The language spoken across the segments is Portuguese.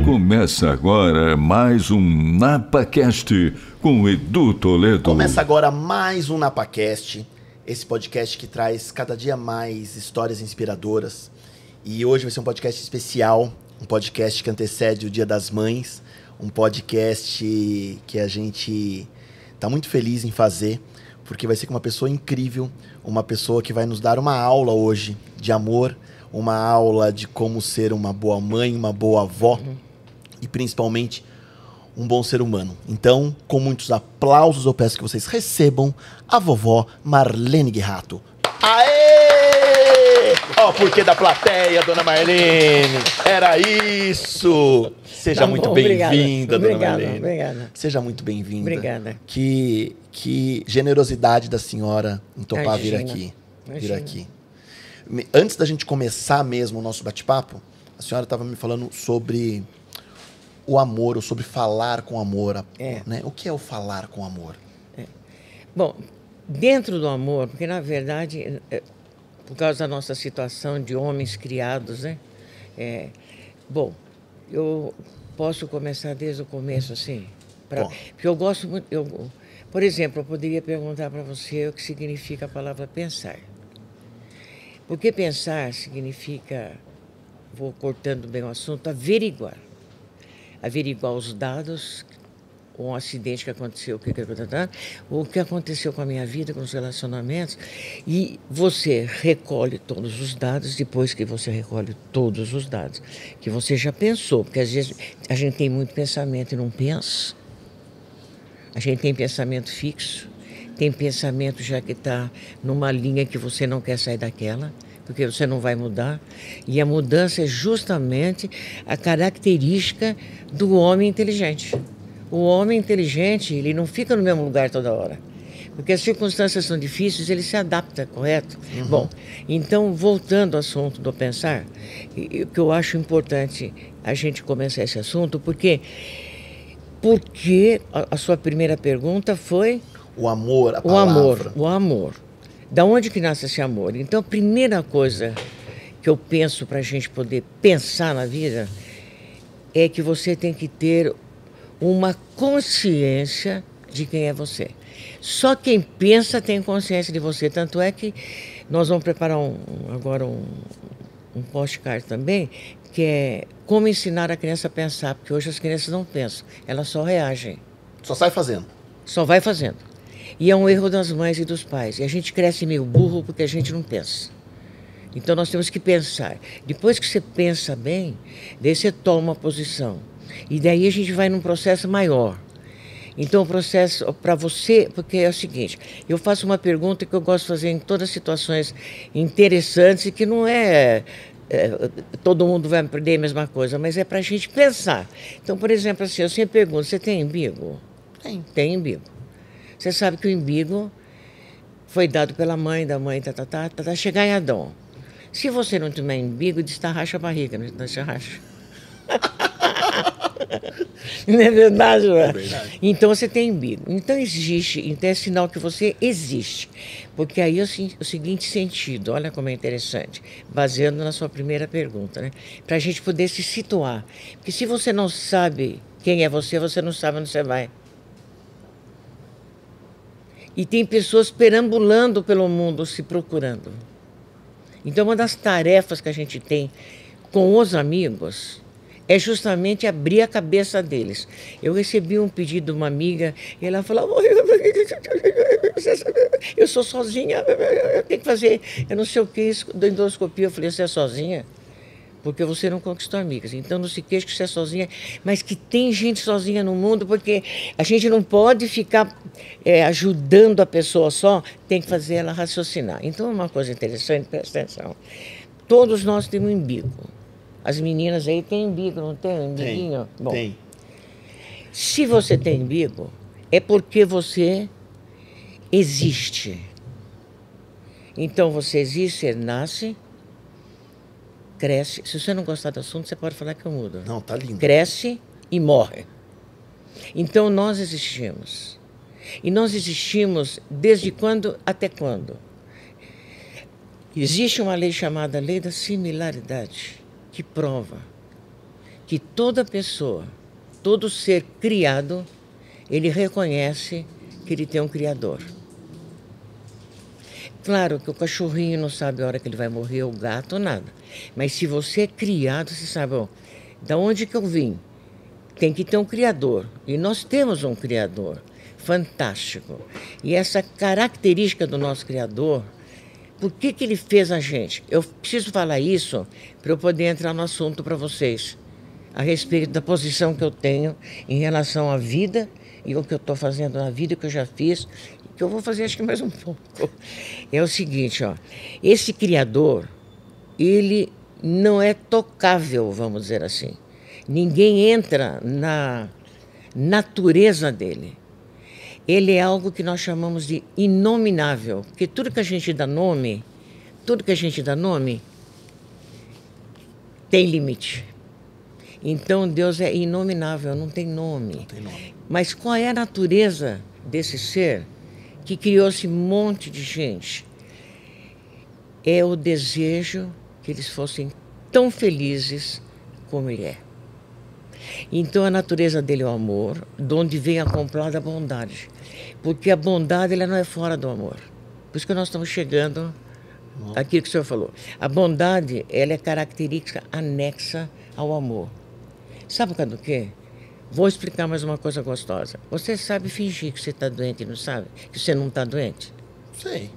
Começa agora mais um NapaCast com o Edu Toledo. Começa agora mais um NapaCast, esse podcast que traz cada dia mais histórias inspiradoras. E hoje vai ser um podcast especial, um podcast que antecede o Dia das Mães, um podcast que a gente está muito feliz em fazer, porque vai ser com uma pessoa incrível, uma pessoa que vai nos dar uma aula hoje de amor, uma aula de como ser uma boa mãe, uma boa avó e principalmente um bom ser humano. Então, com muitos aplausos, eu peço que vocês recebam a vovó Marlene Guerrato. Aê! Ó, porquê da plateia, dona Marlene? Era isso! Seja muito bem-vinda, dona Marlene. Obrigada. Seja muito bem-vinda. Obrigada. Que generosidade da senhora em topar vir aqui. Vir aqui. Antes da gente começar mesmo o nosso bate-papo, a senhora estava me falando sobre o amor, ou sobre falar com amor. Né? O que é o falar com amor? Bom, dentro do amor, porque na verdade, por causa da nossa situação de homens criados, né? Bom, eu posso começar desde o começo, assim? Porque eu gosto muito... por exemplo, eu poderia perguntar para você o que significa a palavra pensar. Porque pensar significa, vou cortando bem o assunto, averiguar. Averiguar os dados, um acidente que aconteceu, o que aconteceu com a minha vida, com os relacionamentos, e você recolhe todos os dados. Depois que você recolhe todos os dados, que você já pensou, porque às vezes a gente tem muito pensamento e não pensa. A gente tem pensamento fixo, tem pensamento já que está numa linha que você não quer sair daquela, porque você não vai mudar. E a mudança é justamente a característica do homem inteligente. O homem inteligente, ele não fica no mesmo lugar toda hora. Porque as circunstâncias são difíceis, ele se adapta, correto? Bom, então, voltando ao assunto do pensar, o que eu acho importante a gente começar esse assunto, porque a sua primeira pergunta foi... O amor, a palavra. O amor. Da onde que nasce esse amor? Então, a primeira coisa que eu penso para a gente poder pensar na vida é que você tem que ter uma consciência de quem é você. Só quem pensa tem consciência de você. Tanto é que nós vamos preparar agora um postcard também, que é como ensinar a criança a pensar, porque hoje as crianças não pensam, elas só reagem. Só sai fazendo. Só vai fazendo. E é um erro das mães e dos pais. E a gente cresce meio burro porque a gente não pensa. Então nós temos que pensar. Depois que você pensa bem, daí você toma uma posição. E daí a gente vai num processo maior. Então o processo para você, porque é o seguinte, eu faço uma pergunta que eu gosto de fazer em todas as situações interessantes e que não todo mundo vai aprender a mesma coisa, mas é para a gente pensar. Então, por exemplo, assim, eu sempre pergunto, você tem umbigo? Tem umbigo. Você sabe que o umbigo foi dado pela mãe, da mãe, chegar em Adão. Se você não tiver umbigo, destarracha a barriga, não destarracha. Não é verdade, não é? É verdade. Então você tem umbigo. Então existe, então é sinal que você existe. Porque aí é o seguinte sentido, olha como é interessante, baseando na sua primeira pergunta, né? Para a gente poder se situar. Porque se você não sabe quem é você, você não sabe onde você vai. E tem pessoas perambulando pelo mundo, se procurando. Então, uma das tarefas que a gente tem com os amigos é justamente abrir a cabeça deles. Eu recebi um pedido de uma amiga, e ela falou, eu sou sozinha, eu tenho que fazer, eu não sei o que, da endoscopia. Eu falei, você é sozinha? Porque você não conquistou amigas. Então não se queixe que você é sozinha, mas que tem gente sozinha no mundo, porque a gente não pode ficar ajudando a pessoa só, tem que fazer ela raciocinar. Então uma coisa interessante, presta atenção. Todos nós temos um umbigo. As meninas aí têm umbigo, não tem um umbiguinho? Bom, tem. Se você tem umbigo, é porque você existe. Então você existe, você nasce, cresce. Se você não gostar do assunto, você pode falar que eu mudo. Não, tá lindo. Cresce e morre. Então nós existimos. E nós existimos desde quando até quando? Existe uma lei chamada Lei da Similaridade, que prova que toda pessoa, todo ser criado, ele reconhece que ele tem um Criador. Claro que o cachorrinho não sabe a hora que ele vai morrer, o gato, nada. Mas se você é criado, você sabe, ó, da onde que eu vim? Tem que ter um Criador. E nós temos um Criador fantástico. E essa característica do nosso Criador, por que que ele fez a gente? Eu preciso falar isso para eu poder entrar no assunto para vocês, a respeito da posição que eu tenho em relação à vida e o que eu estou fazendo na vida, que eu já fiz, que eu vou fazer acho que mais um pouco. É o seguinte, ó, esse Criador, ele não é tocável, vamos dizer assim. Ninguém entra na natureza dele. Ele é algo que nós chamamos de inominável, porque tudo que a gente dá nome, tem limite. Então Deus é inominável, não tem nome. Não tem nome. Mas qual é a natureza desse ser que criou esse monte de gente? É o desejo que eles fossem tão felizes como ele é. Então a natureza dele é o amor, de onde vem a completa bondade. Porque a bondade ela não é fora do amor. Por isso que nós estamos chegando àquilo que o senhor falou. A bondade ela é característica anexa ao amor. Sabe por causa do quê? Vou explicar mais uma coisa gostosa. Você sabe fingir que você está doente e não sabe? Que você não está doente? Sei.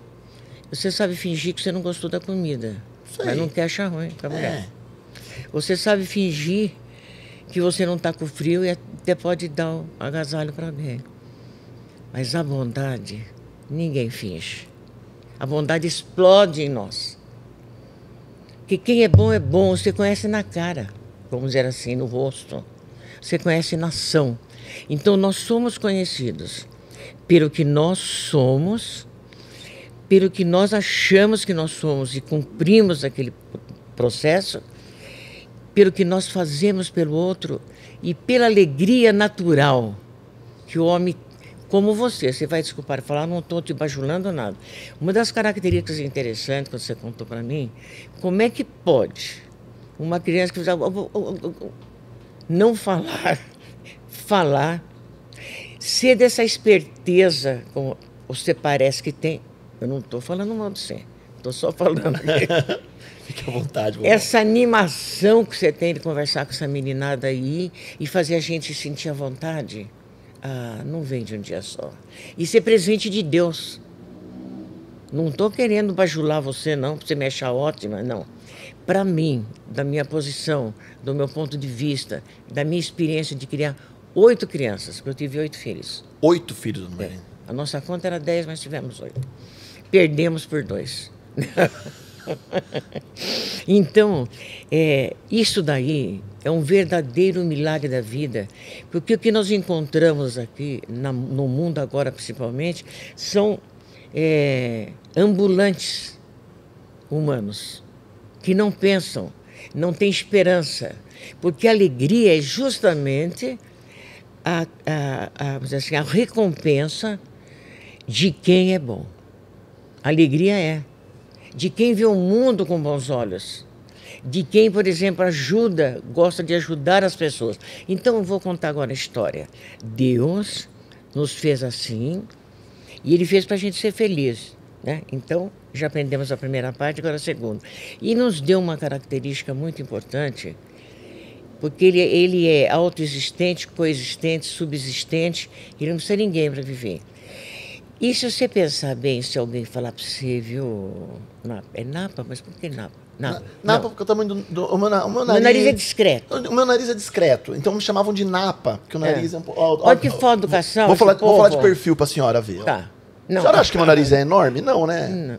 Você sabe fingir que você não gostou da comida, Sei. mas não quer achar ruim para a mulher. Você sabe fingir que você não está com frio e até pode dar um agasalho para alguém. Mas a bondade, ninguém finge. A bondade explode em nós. Que quem é bom, você conhece na cara, vamos dizer assim, no rosto. Você conhece na ação. Então nós somos conhecidos pelo que nós somos, pelo que nós achamos que nós somos e cumprimos aquele processo, pelo que nós fazemos pelo outro e pela alegria natural que o homem, como você vai desculpar falar, não estou te bajulando nada. Uma das características interessantes que você contou para mim, como é que pode uma criança que não falar, ser dessa esperteza como você parece que tem. Eu não estou falando mal de você, estou só falando. Fique à vontade. Essa animação que você tem de conversar com essa meninada aí e fazer a gente se sentir à vontade, não vem de um dia só. Isso é presente de Deus. Não estou querendo bajular você, não, para você me achar ótima, não. Para mim, da minha posição, do meu ponto de vista, da minha experiência de criar 8 crianças, porque eu tive 8 filhos. 8 filhos, Dona Marlene. A nossa conta era 10, mas tivemos 8. Perdemos por 2. Então, isso daí é um verdadeiro milagre da vida, porque o que nós encontramos aqui, no mundo agora principalmente, são ambulantes humanos, que não pensam, não têm esperança, porque a alegria é justamente vamos dizer assim, a recompensa de quem é bom. A alegria é de quem vê o mundo com bons olhos, de quem, por exemplo, gosta de ajudar as pessoas. Então, eu vou contar agora a história. Deus nos fez assim e Ele fez para a gente ser feliz, né? Então, já aprendemos a primeira parte, agora a segunda. E nos deu uma característica muito importante, porque ele é autoexistente, coexistente, subsistente, ele não precisa de ninguém para viver. E se você pensar bem, se alguém falar para você, viu, é Napa, mas por que Napa? Napa, porque o tamanho o meu nariz... Meu nariz é discreto. O meu nariz é discreto, então me chamavam de Napa, porque o nariz é um pouco... Olha que foda do cação. Vou falar de perfil para a senhora ver. Tá. Não, a senhora acha que meu nariz é enorme? Não, né?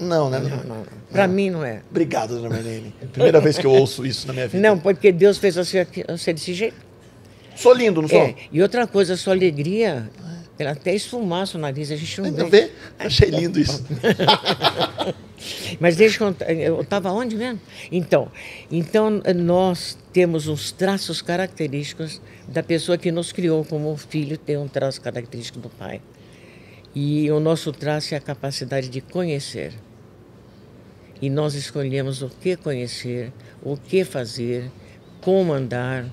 Não. Para mim não é. Obrigado, Dona Marlene. Primeira vez que eu ouço isso na minha vida. Não, porque Deus fez você desse jeito. Sou lindo, não sou? E outra coisa, a sua alegria, ela até esfumaça o nariz, a gente não vê. Achei lindo isso. Mas deixa eu contar, eu estava onde mesmo? Então, nós temos uns traços característicos da pessoa que nos criou como filho, tem um traço característico do pai. E o nosso traço é a capacidade de conhecer. E nós escolhemos o que conhecer, o que fazer, como andar,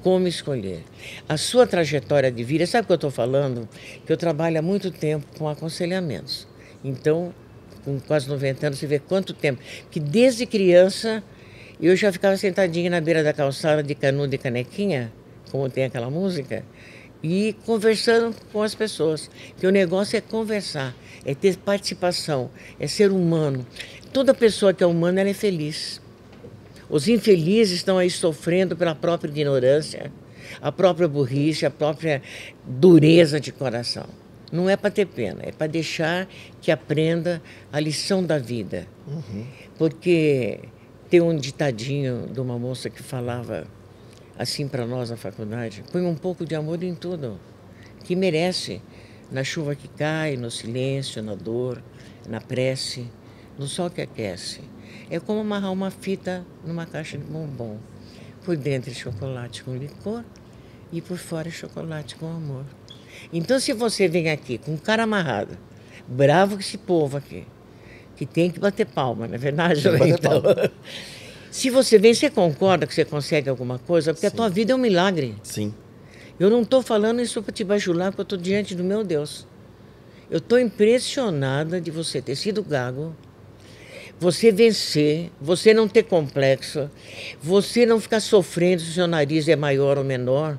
como escolher. A sua trajetória de vida, sabe o que eu estou falando? Que eu trabalho há muito tempo com aconselhamentos. Então, com quase 90 anos, você vê quanto tempo. Que desde criança, eu já ficava sentadinha na beira da calçada de canudo e canequinha, como tem aquela música, e conversando com as pessoas. Que o negócio é conversar, é ter participação, é ser humano. Toda pessoa que é humana, ela é feliz. Os infelizes estão aí sofrendo pela própria ignorância, a própria burrice, a própria dureza de coração. Não é para ter pena, é para deixar que aprenda a lição da vida. Porque tem um ditadinho de uma moça que falava assim para nós na faculdade: põe um pouco de amor em tudo, que merece. Na chuva que cai, no silêncio, na dor, na prece, no sol que aquece. É como amarrar uma fita numa caixa de bombom. Por dentro é chocolate com licor e por fora é chocolate com amor. Então, se você vem aqui com cara amarrado, bravo com esse povo aqui, que tem que bater palma, não é verdade? Então, se você vem, você concorda que você consegue alguma coisa? Porque a tua vida é um milagre. Sim. Eu não estou falando isso para te bajular, porque eu estou diante do meu Deus. Eu estou impressionada de você ter sido gago, você vencer, você não ter complexo, você não ficar sofrendo se o seu nariz é maior ou menor.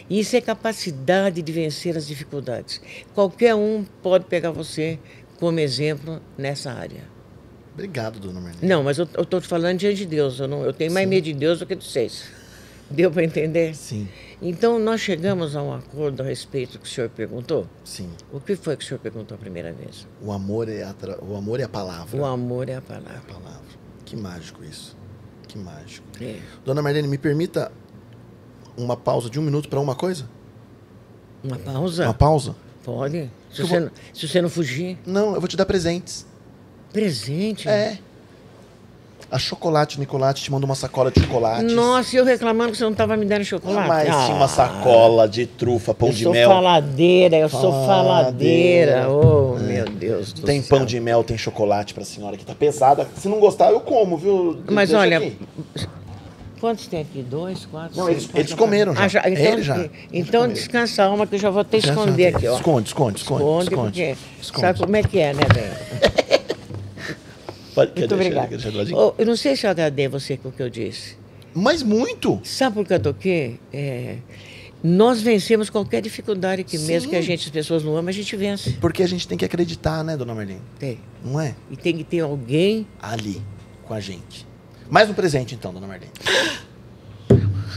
Isso é capacidade de vencer as dificuldades. Qualquer um pode pegar você como exemplo nessa área. Obrigado, dona Marlene. Não, mas eu estou te falando diante de Deus. Eu tenho mais medo de Deus do que de vocês. Deu para entender? Sim. Então, nós chegamos a um acordo a respeito do que o senhor perguntou? Sim. O que foi que o senhor perguntou a primeira vez? O amor é a palavra. O amor é a palavra. É a palavra. Que mágico isso. Que mágico. É. Dona Marlene, me permita uma pausa de 1 minuto para uma coisa? Uma pausa? Uma pausa? Pode. Se você não fugir. Não, eu vou te dar presentes. Presente? É. A Chocolate Nicolate te mandou uma sacola de chocolates. Nossa, e eu reclamando que você não estava me dando chocolate. Mas tinha uma sacola de trufa, pão de mel. Eu sou faladeira. Oh, meu Deus do céu. Tem pão de mel, tem chocolate pra senhora que tá pesada. Se não gostar, eu como, viu? Mas Deixa olha, aqui. quantos tem aqui? 2, 4, Não, 6? eles comeram já. Então, Eles já. Então descansa a alma que eu já vou até esconder aqui, ó. Esconde. Porque sabe como é que é, né, velho? Muito obrigada. Eu não sei se eu agradei você com o que eu disse. Mas muito. Sabe por que eu toquei? Nós vencemos qualquer dificuldade que mesmo que as pessoas não amam, a gente vence. Porque a gente tem que acreditar, né, dona Marlene? Tem. Não é? E tem que ter alguém ali, com a gente. Mais um presente, então, dona Marlene.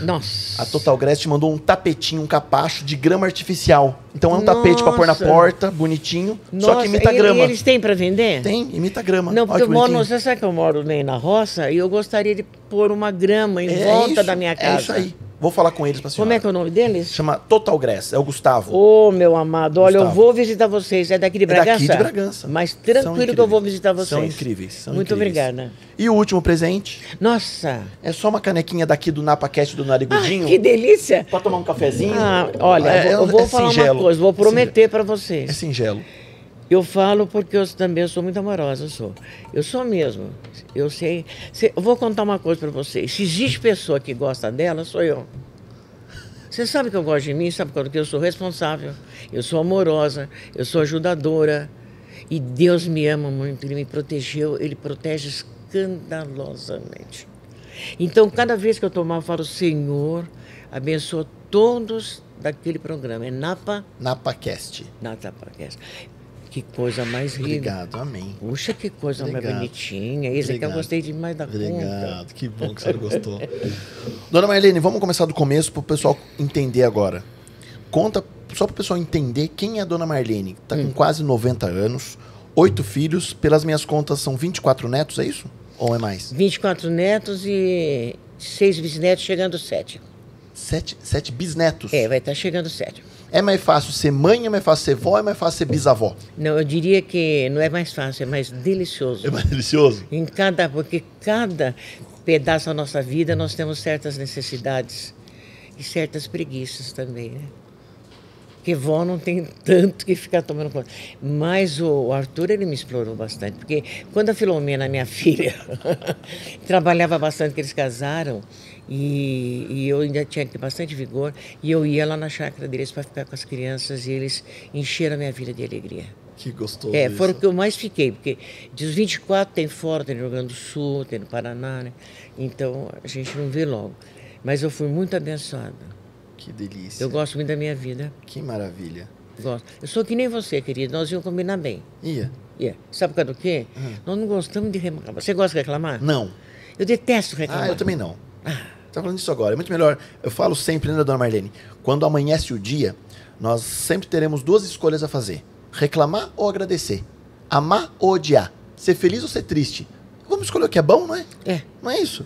Nossa. A Total Grass te mandou um tapetinho, um capacho de grama artificial. Então é um tapete pra pôr na porta, bonitinho, só que imita grama. E eles têm pra vender? Tem, imita grama. Não, porque você sabe que eu moro nem na roça e eu gostaria de pôr uma grama em volta da minha casa. É isso aí. Vou falar com eles pra senhora. Como é que é o nome deles? Chama Total Grass, é o Gustavo. Ô, meu amado, olha, eu vou visitar vocês. É daqui de Bragança? É daqui de Bragança. Mas tranquilo que eu vou visitar vocês. São incríveis. Muito obrigada. E o último presente? Nossa. É só uma canequinha daqui do NapaCast do Narigudinho. Que delícia. Pra tomar um cafezinho. Olha, eu vou falar uma coisa, vou prometer pra vocês. É singelo. Eu falo porque eu também sou muito amorosa, eu sou mesmo. Eu sei. Eu vou contar uma coisa pra vocês. Se existe pessoa que gosta dela, sou eu. Você sabe que eu gosto de mim, sabe que eu sou responsável, eu sou amorosa, eu sou ajudadora. E Deus me ama muito, Ele me protegeu, Ele protege escandalosamente. Então, cada vez que eu tomar, eu falo: Senhor, abençoa todos daquele programa. É NapaCast. NapaCast. Que coisa mais linda. Obrigado, amém. Puxa, que coisa mais bonitinha. Isso aqui eu gostei demais da conta. Obrigado, que bom que você gostou. Dona Marlene, vamos começar do começo para o pessoal entender agora. Conta, só para o pessoal entender quem é a Dona Marlene. Está com quase 90 anos, 8 filhos, pelas minhas contas são 24 netos, é isso? Ou é mais? 24 netos e 6 bisnetos, chegando 7. 7 bisnetos? Vai estar chegando 7. É mais fácil ser mãe, é mais fácil ser vó, é mais fácil ser bisavó? Não, eu diria que não é mais fácil, é mais delicioso. É mais delicioso? Porque cada pedaço da nossa vida nós temos certas necessidades e certas preguiças também, né? Porque vó não tem tanto que ficar tomando conta. Mas o Arthur, ele me explorou bastante. Porque quando a Filomena, minha filha, trabalhava bastante, que eles casaram, e eu ainda tinha bastante vigor, e eu ia lá na chácara deles para ficar com as crianças, e eles encheram a minha vida de alegria. Que gostoso. Foram o que eu mais fiquei, porque dos 24 tem fora, tem no Rio Grande do Sul, tem no Paraná, né? Então a gente não vê logo. Mas eu fui muito abençoada. Que delícia. Eu gosto muito da minha vida. Que maravilha. Gosto. Eu sou que nem você, querido. Nós íamos combinar bem. Ia? Sabe por causa do quê? Nós não gostamos de reclamar. Você gosta de reclamar? Não. Eu detesto reclamar. Eu também não. Tá falando isso agora. É muito melhor. Eu falo sempre, né, dona Marlene? Quando amanhece o dia, nós sempre teremos 2 escolhas a fazer. Reclamar ou agradecer. Amar ou odiar. Ser feliz ou ser triste. Vamos escolher o que é bom, não é? Não é isso?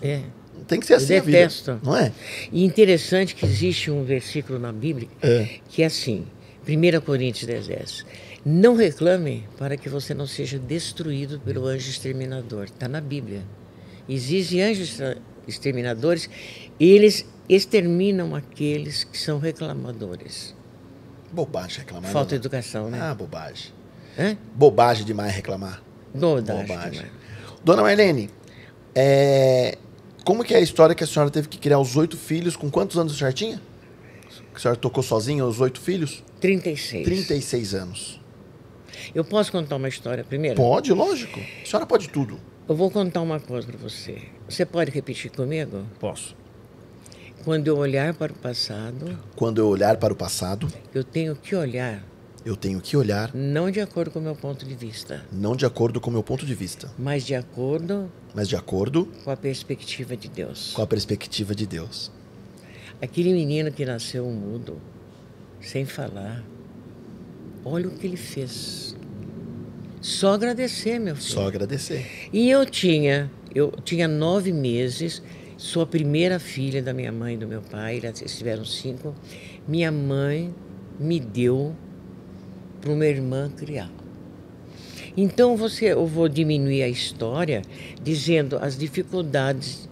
Tem que ser assim a vida. Eu detesto. Não é? E interessante que existe um versículo na Bíblia que é assim, 1 Coríntios 10:10. Não reclame para que você não seja destruído pelo anjo exterminador. Está na Bíblia. Existem anjos exterminadores, eles exterminam aqueles que são reclamadores. Bobagem reclamar. Falta de educação, né? Bobagem. Hã? Bobagem demais reclamar. Bobagem. Demais. Dona Marlene, como que é a história que a senhora teve que criar os 8 filhos? Com quantos anos a senhora tinha? A senhora tocou sozinha os 8 filhos? 36. 36 anos. Eu posso contar uma história primeiro? Pode, lógico. A senhora pode tudo. Eu vou contar uma coisa para você. Você pode repetir comigo? Posso. Quando eu olhar para o passado... Quando eu olhar para o passado... Eu tenho que olhar... Eu tenho que olhar... Não de acordo com o meu ponto de vista. Não de acordo com o meu ponto de vista. Mas de acordo... Mas de acordo... Com a perspectiva de Deus. Com a perspectiva de Deus. Aquele menino que nasceu mudo, sem falar, olha o que ele fez. Só agradecer, meu filho. Só agradecer. E eu tinha 9 meses, sou a primeira filha da minha mãe e do meu pai, eles tiveram 5. Minha mãe me deu para uma irmã criar. Então eu vou diminuir a história dizendo as dificuldades.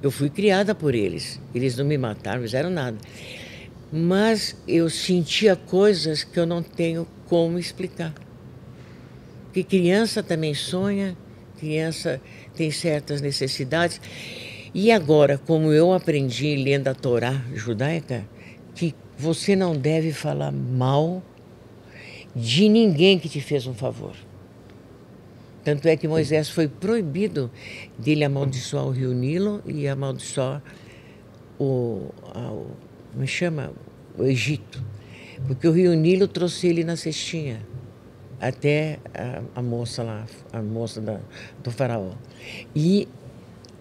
Eu fui criada por eles. Eles não me mataram, não fizeram nada. Mas eu sentia coisas que eu não tenho como explicar. Porque criança também sonha, criança tem certas necessidades. E agora, como eu aprendi lendo a Torá judaica, que você não deve falar mal de ninguém que te fez um favor. Tanto é que Moisés foi proibido dele amaldiçoar o rio Nilo e amaldiçoar o Egito. Porque o rio Nilo trouxe ele na cestinha, até a moça lá, do faraó. E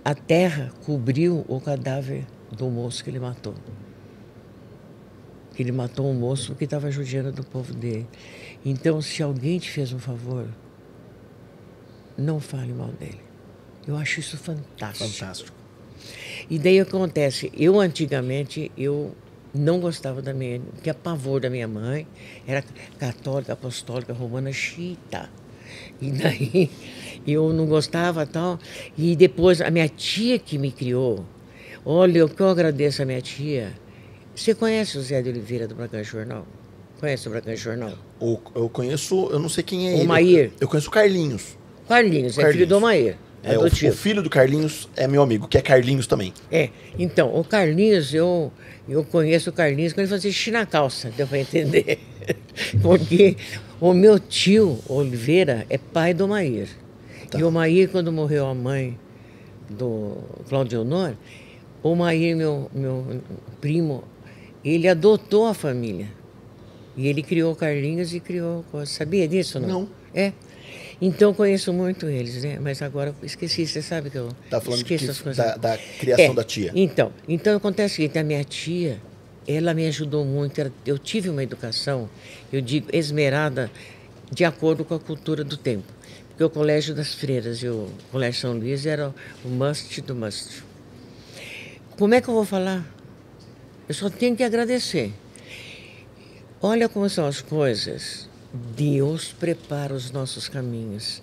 a terra cobriu o cadáver do moço que ele matou. Ele matou um moço que estava judiando do povo dele. Então, se alguém te fez um favor, não fale mal dele. Eu acho isso fantástico. Fantástico. E daí acontece, eu antigamente, eu não gostava da minha, tinha pavor da minha mãe, era católica, apostólica, romana, xiita. E daí eu não gostava tal. E depois a minha tia que me criou, olha, o que eu agradeço a minha tia. Você conhece o Zé de Oliveira do Bragança Jornal? Conhece o Bragança Jornal? Eu conheço, eu não sei quem é ele. O Mair. Eu conheço o Carlinhos. Carlinhos, é filho do Mair. O filho do Carlinhos é meu amigo, que é Carlinhos também. Então, o Carlinhos, eu conheço o Carlinhos quando ele fazia xixi na calça, deu para entender. Porque o meu tio Oliveira é pai do Mair. Tá. E o Mair, quando morreu a mãe do Cláudio Honor, o Mair, meu primo, ele adotou a família. E ele criou o Carlinhos e criou... Sabia disso, não? Não. Então, conheço muito eles, né? Mas agora esqueci, você sabe que eu esqueço as coisas. Da criação da tia. Então acontece o seguinte, a minha tia, ela me ajudou muito. Eu tive uma educação, eu digo, esmerada, de acordo com a cultura do tempo. Porque o Colégio das Freiras e o Colégio São Luís era o must do must. Como é que eu vou falar? Eu só tenho que agradecer. Olha como são as coisas. Deus prepara os nossos caminhos.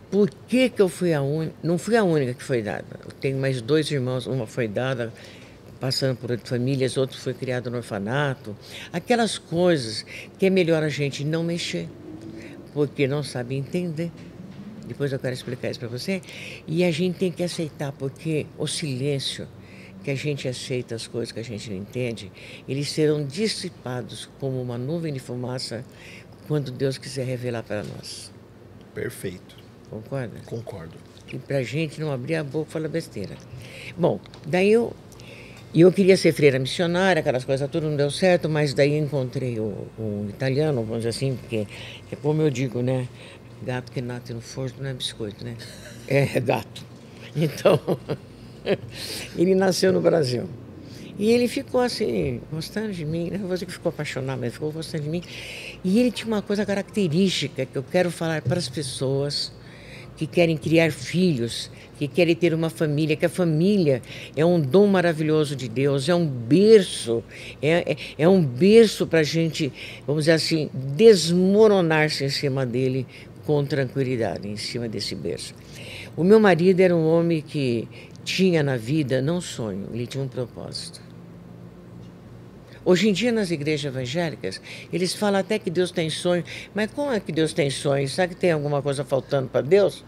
Por que eu fui a única? Não fui a única que foi dada. Eu tenho mais 2 irmãos, uma foi dada passando por famílias, outro foi criado no orfanato. Aquelas coisas que é melhor a gente não mexer, porque não sabe entender. Depois eu quero explicar isso para você. E a gente tem que aceitar, porque o silêncio, que a gente aceita as coisas que a gente não entende, eles serão dissipados como uma nuvem de fumaça quando Deus quiser revelar para nós. Perfeito. Concorda? Concordo. E para a gente não abrir a boca e falar besteira. Bom, daí eu queria ser freira missionária, aquelas coisas, tudo não deu certo, mas daí encontrei um italiano, vamos dizer assim, porque é como eu digo, né? Gato que nasce no forno não é biscoito, né? É gato. Então, ele nasceu no Brasil. E ele ficou assim, gostando de mim, né? Você que ficou apaixonado, mas ficou gostando de mim. E ele tinha uma coisa característica que eu quero falar para as pessoas que querem criar filhos, que querem ter uma família, que a família é um dom maravilhoso de Deus, é um berço, é um berço para a gente, vamos dizer assim, desmoronar-se em cima dele com tranquilidade, em cima desse berço. O meu marido era um homem que tinha na vida, não sonho, ele tinha um propósito. Hoje em dia, nas igrejas evangélicas, eles falam até que Deus tem sonho. Mas como é que Deus tem sonho? Será que tem alguma coisa faltando para Deus?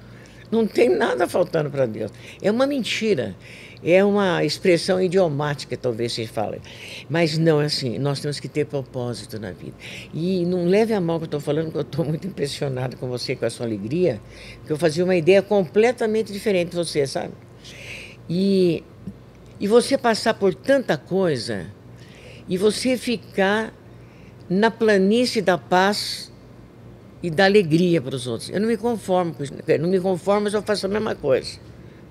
Não tem nada faltando para Deus. É uma mentira. É uma expressão idiomática, talvez se fale. Mas não é assim. Nós temos que ter propósito na vida. E não leve a mal que eu estou falando, que eu estou muito impressionado com você, com a sua alegria, que eu fazia uma ideia completamente diferente de você, sabe? E você passar por tanta coisa... E você ficar na planície da paz e da alegria para os outros. Eu não me conformo com isso. Não me conformo, mas eu faço a mesma coisa.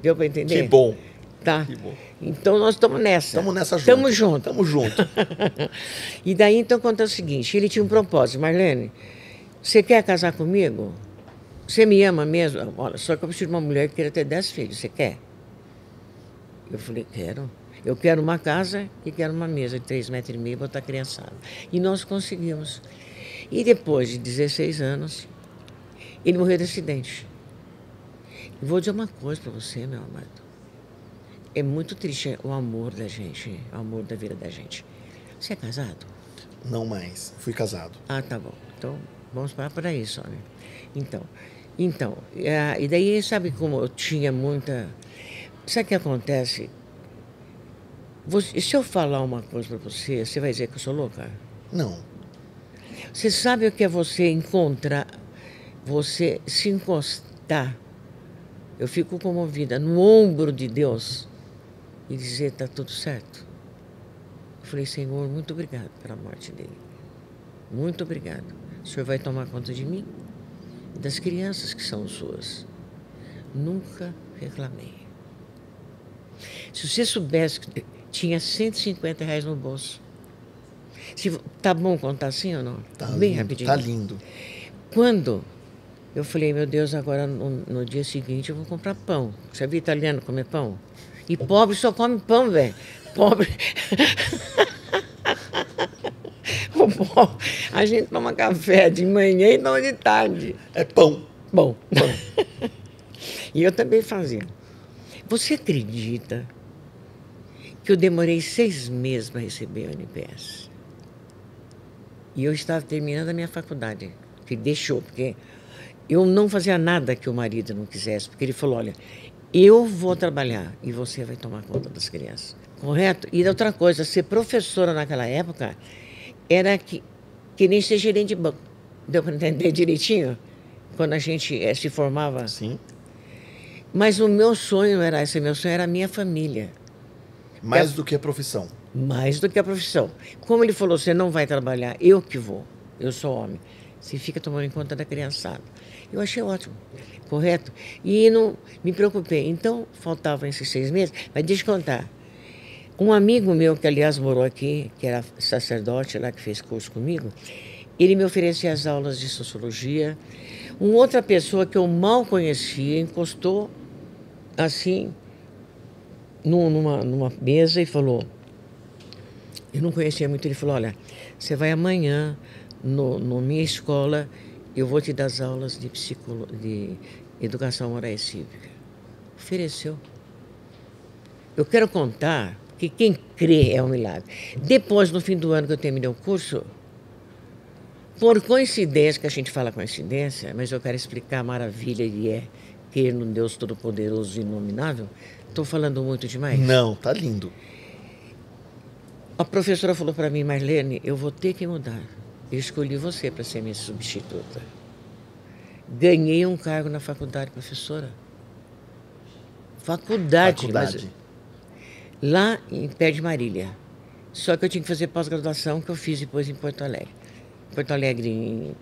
Deu para entender? Que bom. Tá. Que bom. Então nós estamos nessa. Estamos nessa junto. Estamos juntos. Estamos juntos. E daí então conta o seguinte, ele tinha um propósito. Marlene, você quer casar comigo? Você me ama mesmo? Olha, só que eu preciso de uma mulher que queira ter 10 filhos. Você quer? Eu falei, quero. Eu quero uma casa e quero uma mesa de 3,5 metros e botar criançada. E nós conseguimos. E depois de 16 anos, ele morreu de acidente. E vou dizer uma coisa para você, meu amado. É muito triste o amor da gente, o amor da vida da gente. Você é casado? Não mais. Fui casado. Ah, tá bom. Então, vamos parar por aí só, né? Então, e daí, sabe como eu tinha muita... Sabe o que acontece? Se eu falar uma coisa para você, você vai dizer que eu sou louca? Não. Você sabe o que é você encontrar, você se encostar, eu fico comovida, no ombro de Deus e dizer, está tudo certo? Eu falei, Senhor, muito obrigado pela morte dele. Muito obrigado. O Senhor vai tomar conta de mim e das crianças que são suas. Nunca reclamei. Se você soubesse que tinha R$150 no bolso. Tá bom contar assim ou não? Tá bem lindo, rapidinho. tá lindo. Quando eu falei, meu Deus, agora no dia seguinte eu vou comprar pão. Você viu italiano comer pão? E pobre só come pão, velho. Pobre. A gente toma café de manhã e não de tarde. É pão. Bom. E eu também fazia. Você acredita que eu demorei 6 meses para receber o NPS? E eu estava terminando a minha faculdade, que ele deixou, porque eu não fazia nada que o marido não quisesse, porque ele falou, olha, eu vou trabalhar e você vai tomar conta das crianças. Correto? E outra coisa, ser professora naquela época era que nem ser gerente de banco. Deu para entender direitinho? Quando a gente se formava. Sim. Mas o meu sonho era esse, meu sonho era a minha família. Mais do que a profissão. Mais do que a profissão. Como ele falou, você não vai trabalhar, eu que vou. Eu sou homem. Você fica tomando conta da criançada. Eu achei ótimo, correto? E não me preocupei. Então, faltavam esses 6 meses. Mas deixa eu contar. Um amigo meu, que aliás morou aqui, que era sacerdote lá, que fez curso comigo, ele me oferecia as aulas de sociologia. Uma outra pessoa que eu mal conhecia encostou assim numa mesa e falou, eu não conhecia muito, ele falou, olha, você vai amanhã no minha escola, eu vou te dar as aulas de educação moral e cívica. Ofereceu. Eu quero contar que quem crê é um milagre. Depois, no fim do ano que eu terminei o curso, por coincidência, que a gente fala coincidência, mas eu quero explicar a maravilha que é crer no Deus Todo-Poderoso e Inominável. Estou falando muito demais? Não, tá lindo. A professora falou para mim, Marlene, eu vou ter que mudar. Eu escolhi você para ser minha substituta. Ganhei um cargo na faculdade, professora. Faculdade. Mas, lá em pé de Marília. Só que eu tinha que fazer pós-graduação, que eu fiz depois em Porto Alegre. Porto Alegre,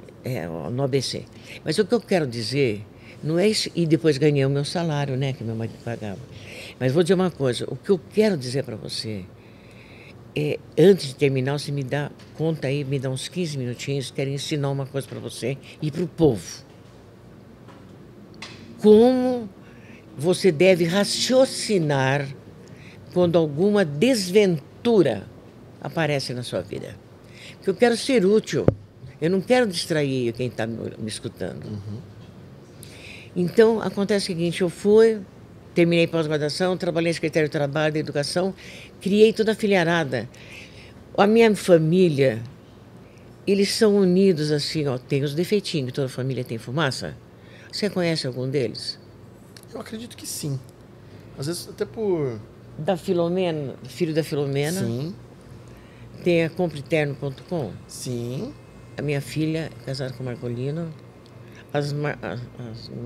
no ABC. Mas o que eu quero dizer, não é isso, e depois ganhei o meu salário, né, que meu marido pagava. Mas vou dizer uma coisa, o que eu quero dizer para você é, antes de terminar, você me dá conta aí, me dá uns 15 minutinhos, quero ensinar uma coisa para você e para o povo. Como você deve raciocinar quando alguma desventura aparece na sua vida. Porque eu quero ser útil, eu não quero distrair quem está me escutando. Uhum. Então, acontece o seguinte, eu fui, terminei pós-graduação, trabalhei em Secretaria do Trabalho, da Educação, criei toda a filharada. A minha família, eles são unidos assim, ó, tem os defeitinhos, toda família tem fumaça. Você conhece algum deles? Eu acredito que sim. Às vezes até por... Da Filomena, filho da Filomena. Sim. Tem a Compriterno.com. Sim. A minha filha é casada com o Marcolino. As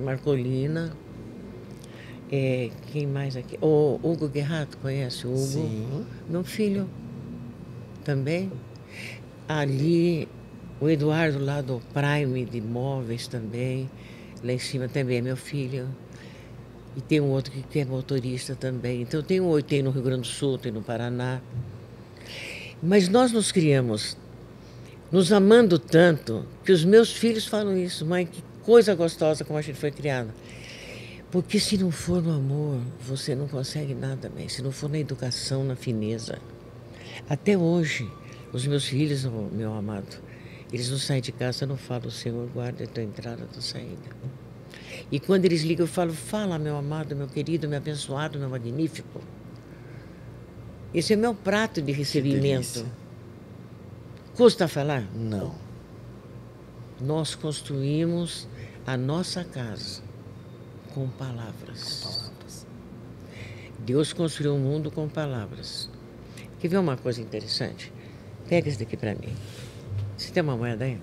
Marcolina. Quem mais aqui? O Hugo Guerrato, conhece o Hugo? Sim. Meu filho também. Ali, o Eduardo lá do Prime de Imóveis também. Lá em cima também é meu filho. E tem um outro que é motorista também. Então tem no Rio Grande do Sul, tem no Paraná. Mas nós nos criamos nos amando tanto que os meus filhos falam isso. Mãe, que coisa gostosa como a gente foi criada. Porque se não for no amor, você não consegue nada bem. Se não for na educação, na fineza. Até hoje, os meus filhos, meu amado, eles não saem de casa, eu não falo, o Senhor guarda a tua entrada, a tua saída. E quando eles ligam, eu falo, fala, meu amado, meu querido, meu abençoado, meu magnífico. Esse é meu prato de recebimento. Custa falar? Não. Nós construímos a nossa casa com palavras. Deus construiu o mundo com palavras. Quer ver uma coisa interessante? Pega isso daqui para mim. Você tem uma moeda aí?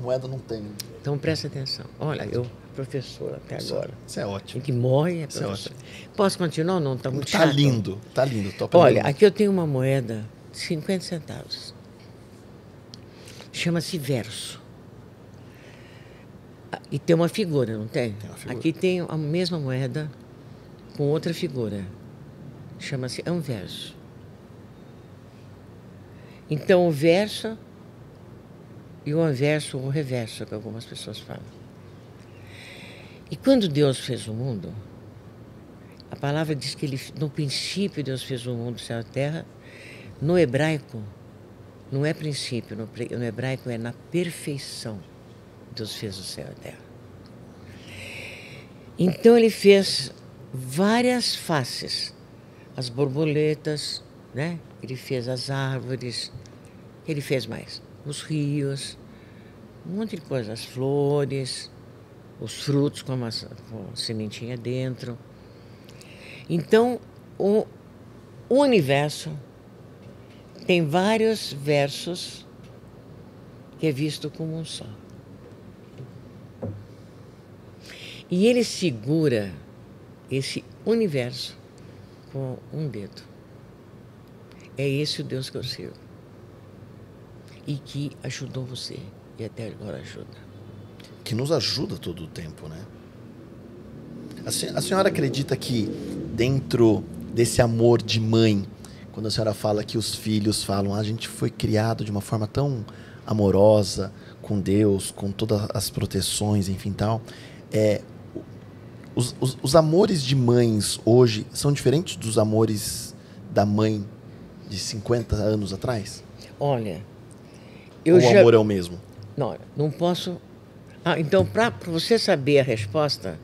Moeda não tenho. Então presta atenção. Olha, eu, professora até agora. Isso é ótimo. Que morre é Isso é professor. ótimo. Posso continuar ou não? Está muito Tá chato. lindo, tá lindo. Tô aprendendo. Olha, aqui eu tenho uma moeda de 50 centavos. Chama-se verso. E tem uma figura, não tem? Tem uma figura. Aqui tem a mesma moeda com outra figura. Chama-se anverso. Então, o verso e o anverso, ou o reverso, que algumas pessoas falam. E quando Deus fez o mundo, a palavra diz que no princípio Deus fez o mundo, o céu e a terra. No hebraico, não é princípio, no hebraico é na perfeição. Deus fez o céu e a terra. Então ele fez várias faces. As borboletas, né? Ele fez as árvores. Ele fez mais? Os rios, um monte de coisa. As flores, os frutos com a sementinha dentro. Então, o universo tem vários versos que é visto como um só. E ele segura esse universo com um dedo. É esse o Deus que eu sirvo. E que ajudou você. E até agora ajuda. Que nos ajuda todo o tempo, né? A senhora acredita que dentro desse amor de mãe, quando a senhora fala que os filhos falam, a gente foi criado de uma forma tão amorosa, com Deus, com todas as proteções, enfim tal, os amores de mães hoje são diferentes dos amores da mãe de 50 anos atrás? Olha, Ou o amor é o mesmo? Não posso... então, para você saber a resposta,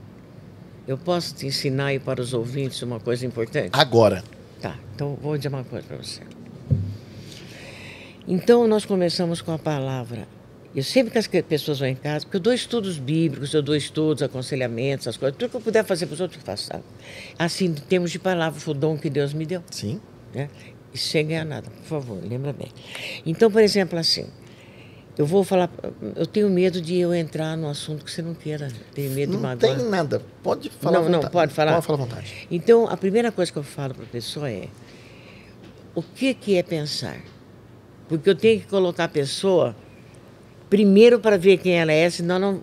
eu posso te ensinar aí para os ouvintes uma coisa importante? Agora. Tá, então vou dizer uma coisa para você. Então nós começamos com a palavra. Eu sempre que as pessoas vão em casa, porque eu dou estudos bíblicos, eu dou estudos, aconselhamentos, as coisas, tudo que eu puder fazer para os outros, eu faço, sabe? Assim, em termos de palavra, foi o dom que Deus me deu. Sim. Né? E sem ganhar nada, por favor, lembra bem. Então, por exemplo, assim, eu vou falar, eu tenho medo de eu entrar num assunto que você não queira, tenho medo de magoar. Não tem nada, pode falar à vontade. Não, pode falar? Pode falar à vontade. Então, a primeira coisa que eu falo para a pessoa é, o que é pensar? Porque eu tenho que colocar a pessoa primeiro para ver quem ela é, senão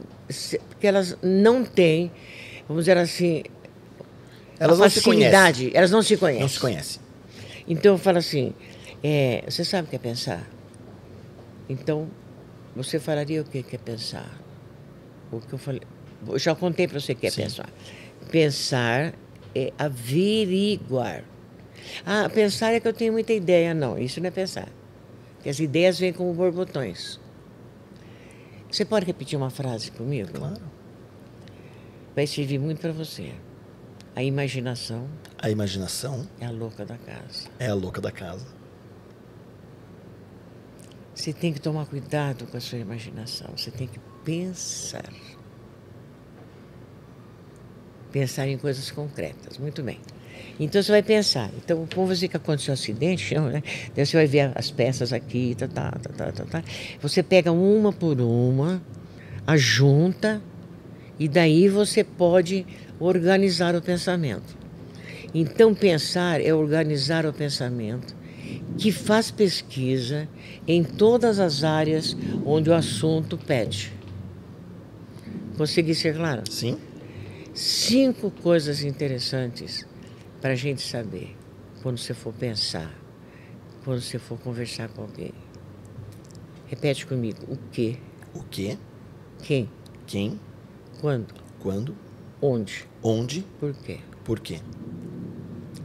porque elas não têm, vamos dizer assim, elas não se conhecem. Elas não se conhecem. Não se conhecem. Então eu falo assim, você sabe o que é pensar? Então, você falaria o que é pensar? O que eu falei, eu já contei para você o que é pensar. Pensar é averiguar. Ah, pensar é que eu tenho muita ideia. Não, isso não é pensar. Porque as ideias vêm como borbotões. Você pode repetir uma frase comigo? Claro. Vai servir muito para você. A imaginação. A imaginação. É a louca da casa. É a louca da casa. Você tem que tomar cuidado com a sua imaginação. Você tem que pensar. Pensar em coisas concretas. Muito bem. Então você vai pensar. Então, como você que aconteceu um acidente, né? Daí você vai ver as peças aqui, tá. Você pega uma por uma, ajunta, e daí você pode organizar o pensamento. Então, pensar é organizar o pensamento, que faz pesquisa em todas as áreas onde o assunto pede. Consegui ser claro? Sim. 5 coisas interessantes para a gente saber quando você for pensar, quando você for conversar com alguém. Repete comigo. O quê? O quê? Quem? Quem? Quando? Quando? Onde? Onde? Por quê? Por quê?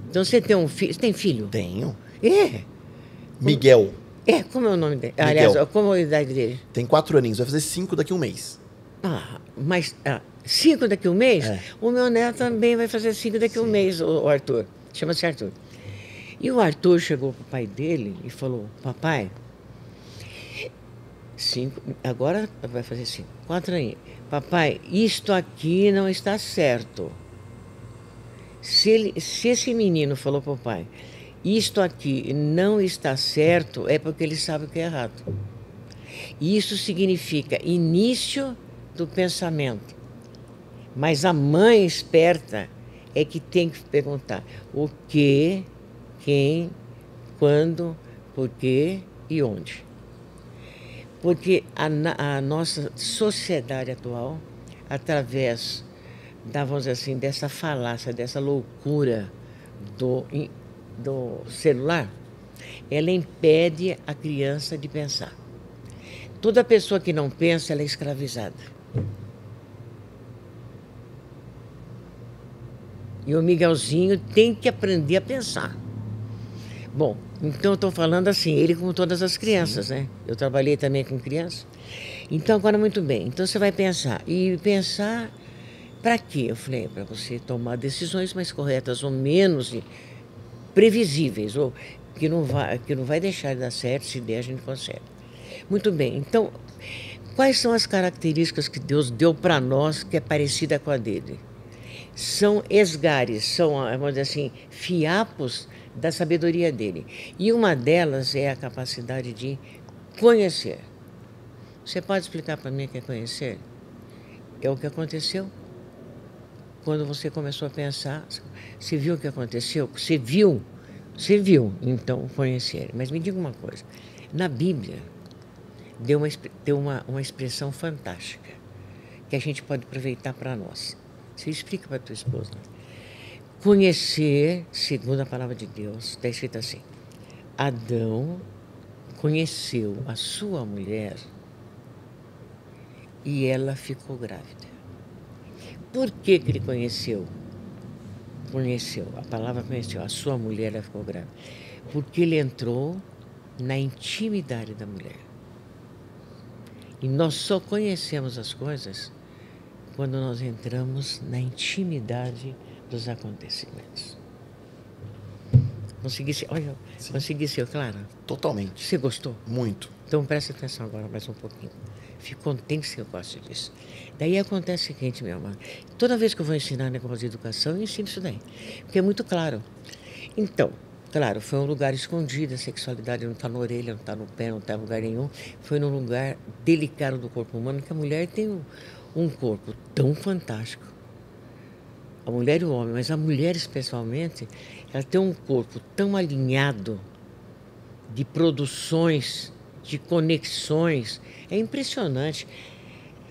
Então você tem um filho? Você tem filho? Tenho. Miguel. Miguel. Como é o nome dele? Miguel. Aliás, como é a idade dele? Tem 4 aninhos, vai fazer 5 daqui a um mês. Mas 5 daqui a um mês? É. O meu neto também vai fazer 5 daqui a um mês, o Arthur. Chama-se Arthur. E o Arthur chegou para o pai dele e falou, papai, 5, agora vai fazer 5, 4 aninhos. Papai, isto aqui não está certo. Se esse menino falou para o pai, isto aqui não está certo, é porque ele sabe o que é errado. Isso significa início do pensamento. Mas a mãe esperta é que tem que perguntar o que, quem, quando, por quê e onde. Porque a nossa sociedade atual, através vamos dizer assim, dessa falácia, dessa loucura do celular, ela impede a criança de pensar. Toda pessoa que não pensa, ela é escravizada. E o Miguelzinho tem que aprender a pensar. Bom, então eu estou falando assim, ele como todas as crianças, né? Eu trabalhei também com crianças. Então, agora, muito bem. Então, você vai pensar. E pensar para quê? Eu falei, para você tomar decisões mais corretas ou menos previsíveis, ou que não vai deixar de dar certo, se der, a gente consegue. Muito bem. Então, quais são as características que Deus deu para nós que é parecida com a dele? São esgares, são, vamos dizer assim, fiapos da sabedoria dele. E uma delas é a capacidade de conhecer. Você pode explicar para mim o que é conhecer? É o que aconteceu quando você começou a pensar. Você viu o que aconteceu? Você viu, então conhecer. Mas me diga uma coisa, na Bíblia deu uma expressão fantástica que a gente pode aproveitar para nós. Você explica para a tua esposa. Conhecer, segundo a palavra de Deus, está escrito assim: Adão conheceu a sua mulher e ela ficou grávida. Por que ele conheceu? Conheceu, a palavra conheceu, a sua mulher, ela ficou grávida. Porque ele entrou na intimidade da mulher. E nós só conhecemos as coisas quando nós entramos na intimidade dos acontecimentos. Olha, consegui ser clara? Totalmente. Você gostou? Muito. Então preste atenção agora mais um pouquinho. Fico contente que eu gosto disso. Daí acontece o seguinte, meu amor. Toda vez que eu vou ensinar negócio de educação, eu ensino isso daí. Porque é muito claro. Então, claro, foi um lugar escondido, a sexualidade não está na orelha, não está no pé, não está em lugar nenhum. Foi num lugar delicado do corpo humano, que a mulher tem um corpo tão fantástico. A mulher e o homem, mas a mulher especialmente, ela tem um corpo tão alinhado de produções, de conexões. É impressionante.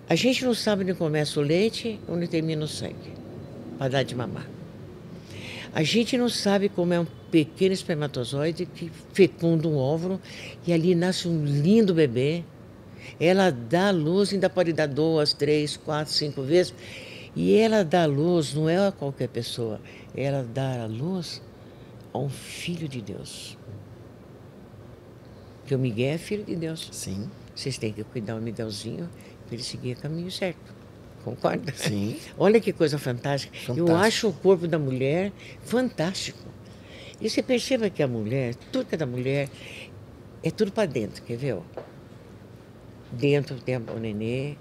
A gente não sabe onde começa o leite, onde termina o sangue, para dar de mamar. A gente não sabe como é um pequeno espermatozoide que fecunda um óvulo e ali nasce um lindo bebê. Ela dá luz, ainda pode dar 2, 3, 4, 5 vezes. E ela dá luz, não é a qualquer pessoa, ela dá a luz a um filho de Deus. Porque o Miguel é filho de Deus. Sim. Vocês têm que cuidar do Miguelzinho para ele seguir o caminho certo. Concorda? Sim. Olha que coisa fantástica. Fantástico. Eu acho o corpo da mulher fantástico. E você perceba que a mulher, tudo que é da mulher, é tudo para dentro, quer ver? Ó? Dentro tem o nenê,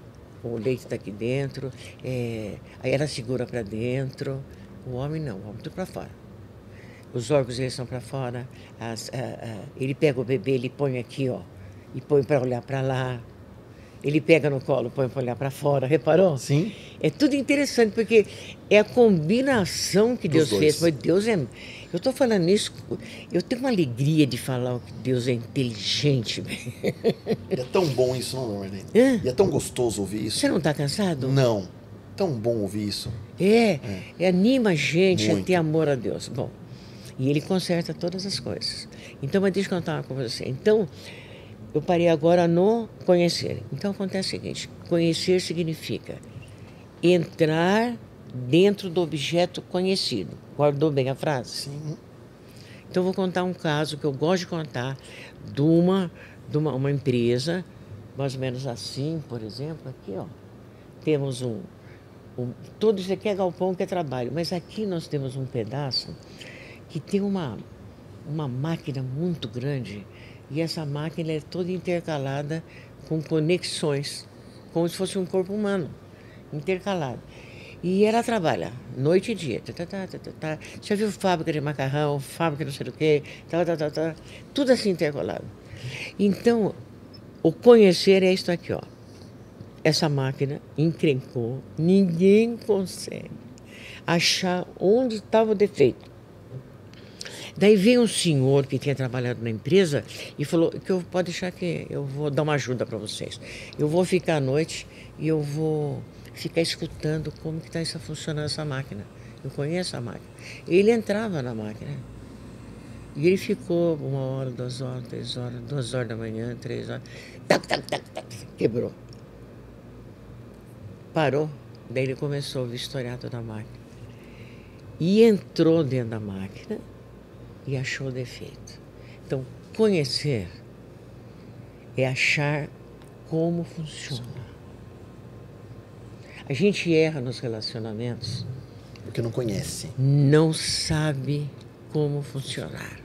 o leite está aqui dentro, aí ela segura para dentro. O homem não, o homem tudo para fora. Os órgãos eles são para fora, ele pega o bebê, ele põe aqui, ó, e põe para olhar para lá. Ele pega no colo, põe para olhar para fora, reparou? Sim. É tudo interessante, porque é a combinação que Deus fez. Mas Deus é... Eu estou falando isso, eu tenho uma alegria de falar que Deus é inteligente. E é tão bom isso, não, Marlene? E é tão gostoso ouvir isso. Você não está cansado? Não. Tão bom ouvir isso. Anima a gente Muito. a ter amor a Deus. Bom, e Ele conserta todas as coisas. Então, mas deixa eu contar uma coisa pra você. Então, eu parei agora no conhecer. Então, acontece o seguinte. Conhecer significa entrar dentro do objeto conhecido. Guardou bem a frase? Sim. Então, eu vou contar um caso que eu gosto de contar de uma empresa, mais ou menos assim, por exemplo, aqui, ó. Temos todo isso aqui é galpão, que é trabalho, mas aqui nós temos um pedaço que tem uma máquina muito grande e essa máquina é toda intercalada com conexões, como se fosse um corpo humano, intercalado. E ela trabalha noite e dia. Já viu fábrica de macarrão, fábrica de não sei do quê, tudo assim intercalado. Então, o conhecer é isso aqui, ó. Essa máquina encrencou, ninguém consegue achar onde estava o defeito. Daí veio um senhor que tinha trabalhado na empresa e falou que eu pode deixar que eu vou dar uma ajuda para vocês. Eu vou ficar à noite e eu vou ficar escutando como que está funcionando essa máquina. Eu conheço a máquina. Ele entrava na máquina e ele ficou 1 hora, 2 horas, 3 horas, 2 horas da manhã, 3 horas, quebrou. Parou, daí ele começou a ouvir historiar toda a máquina. E entrou dentro da máquina e achou o defeito. Então, conhecer é achar como funciona. A gente erra nos relacionamentos. Porque não conhece. Não sabe como funcionar.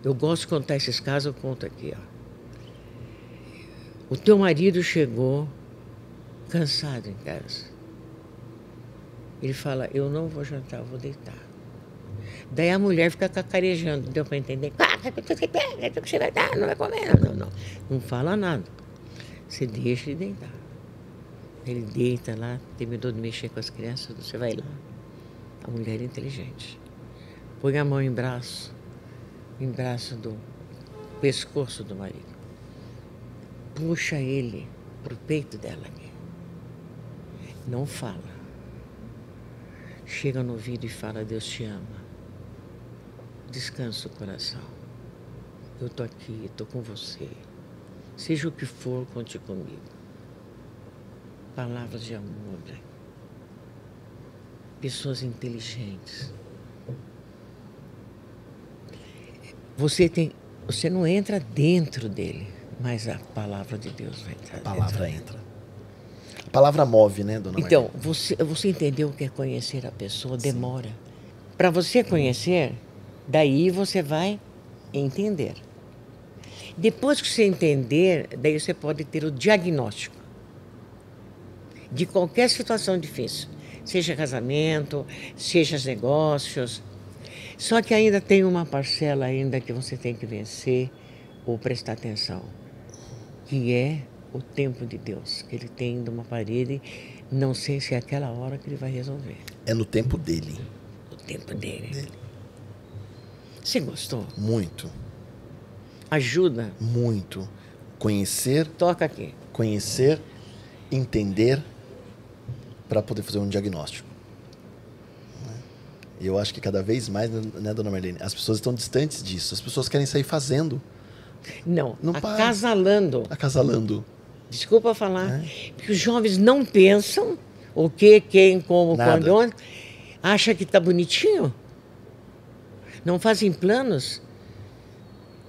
Eu gosto de contar esses casos, eu conto aqui, ó. O teu marido chegou cansado em casa. Ele fala, eu não vou jantar, eu vou deitar. Daí a mulher fica cacarejando, deu para entender? Você vai dar, não vai comer, não. Não fala nada. Você deixa ele deitar. Ele deita lá, terminou de mexer com as crianças, você vai lá. A mulher é inteligente. Põe a mão em braço do pescoço do marido. Puxa ele pro peito dela aqui. Não fala. Chega no ouvido e fala, Deus te ama. Descansa o coração. Eu tô aqui, tô com você. Seja o que for, conte comigo. Palavras de amor, né? Pessoas inteligentes. Você não entra dentro dele, mas a palavra de Deus vai entrar. A palavra entra. A palavra move, né, dona Maria? Então, você entendeu o que é conhecer a pessoa? Demora. Para você conhecer, daí você vai entender. Depois que você entender, daí você pode ter o diagnóstico de qualquer situação difícil, seja casamento, seja negócios. Só que ainda tem uma parcela ainda que você tem que vencer ou prestar atenção, que é o tempo de Deus, que ele tem de uma parede, não sei se é aquela hora que ele vai resolver. É no tempo dele. O tempo dele. Você gostou? Muito. Ajuda. Muito. Conhecer, Toca aqui. conhecer, entender, para poder fazer um diagnóstico. E eu acho que cada vez mais, né, dona Marlene, as pessoas estão distantes disso. As pessoas querem sair fazendo, Não, Não para. acasalando. acasalando. Desculpa falar. Porque os jovens não pensam o que, quem, como, Nada. quando, onde. Acha que está bonitinho. Não fazem planos.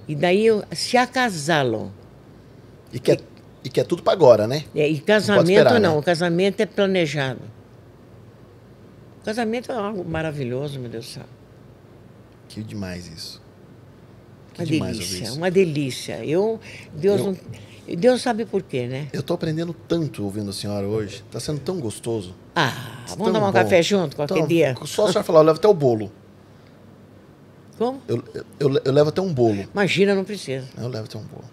E daí se acasalam. E quer tudo para agora, né? E casamento esperar, não, né? o casamento é planejado. O casamento é algo maravilhoso, meu Deus do céu. Que demais isso. Que Uma demais ouvir delícia, isso. uma delícia. Deus sabe por quê, né? Eu tô aprendendo tanto ouvindo a senhora hoje. Tá sendo tão gostoso. Ah, Tão vamos tomar um bom. café junto qualquer Então, dia? Só a senhora falar, eu levo até o bolo. Como? Eu levo até um bolo. Imagina, não precisa. Eu levo até um bolo.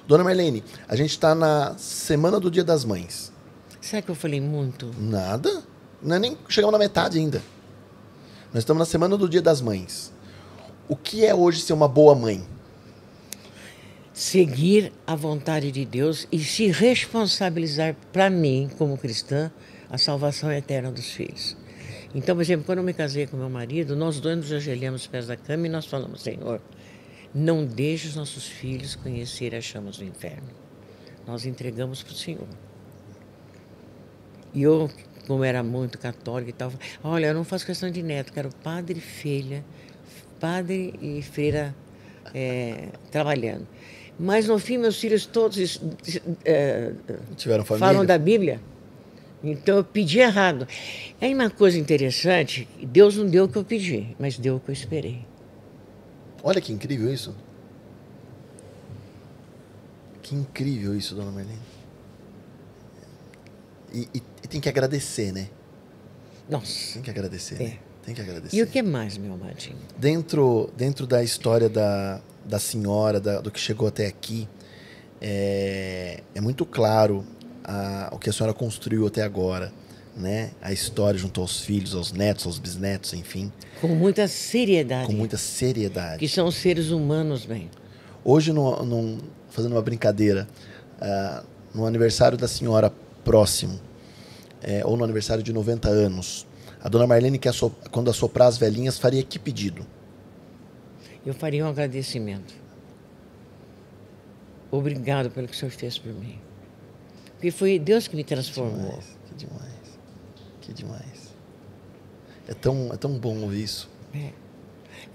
Dona Marlene, a gente está na semana do Dia das Mães. Sabe que eu falei muito? Nada? Não é nem chegamos na metade ainda. Nós estamos na semana do Dia das Mães. O que é hoje ser uma boa mãe? Seguir a vontade de Deus e se responsabilizar, para mim, como cristã, a salvação eterna dos filhos. Então, por exemplo, quando eu me casei com meu marido, nós dois nos ajoelhamos aos pés da cama e nós falamos, Senhor, não deixe os nossos filhos conhecer as chamas do inferno. Nós entregamos para o Senhor. E eu, como era muito católica e tal, olha, eu não faço questão de neto, quero padre e freira trabalhando. Mas no fim, meus filhos todos Tiveram família? falam da Bíblia. Então eu pedi errado. Aí uma coisa interessante, Deus não deu o que eu pedi, mas deu o que eu esperei. Olha que incrível isso. Que incrível isso, dona Marlene. E tem que agradecer, né? Nossa. Tem que agradecer, É. né? Tem que agradecer. E o que mais, meu amadinho? Dentro da história da senhora, do que chegou até aqui, é muito claro o que a senhora construiu até agora, né? A história junto aos filhos, aos netos, aos bisnetos, enfim, Com muita seriedade. com muita seriedade. Que são seres humanos, bem. Hoje, fazendo uma brincadeira, no aniversário da senhora próximo, ou no aniversário de 90 anos, a dona Marlene, quando assoprar as velhinhas, faria que pedido? Eu faria um agradecimento. Obrigado pelo que o Senhor fez por mim. Porque foi Deus que me transformou. Que demais. Que demais. É tão bom ouvir isso.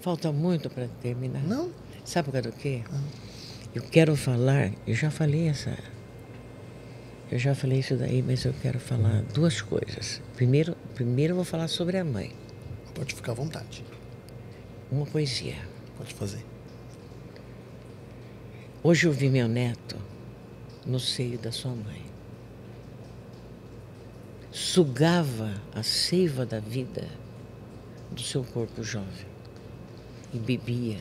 Falta muito para terminar. Não? Sabe por causa do quê? Eu quero falar, eu já falei isso daí, mas eu quero falar duas coisas. Primeiro eu vou falar sobre a mãe. Pode ficar à vontade. Uma poesia. Pode fazer. Hoje eu vi meu neto no seio da sua mãe. Sugava a seiva da vida do seu corpo jovem e bebia,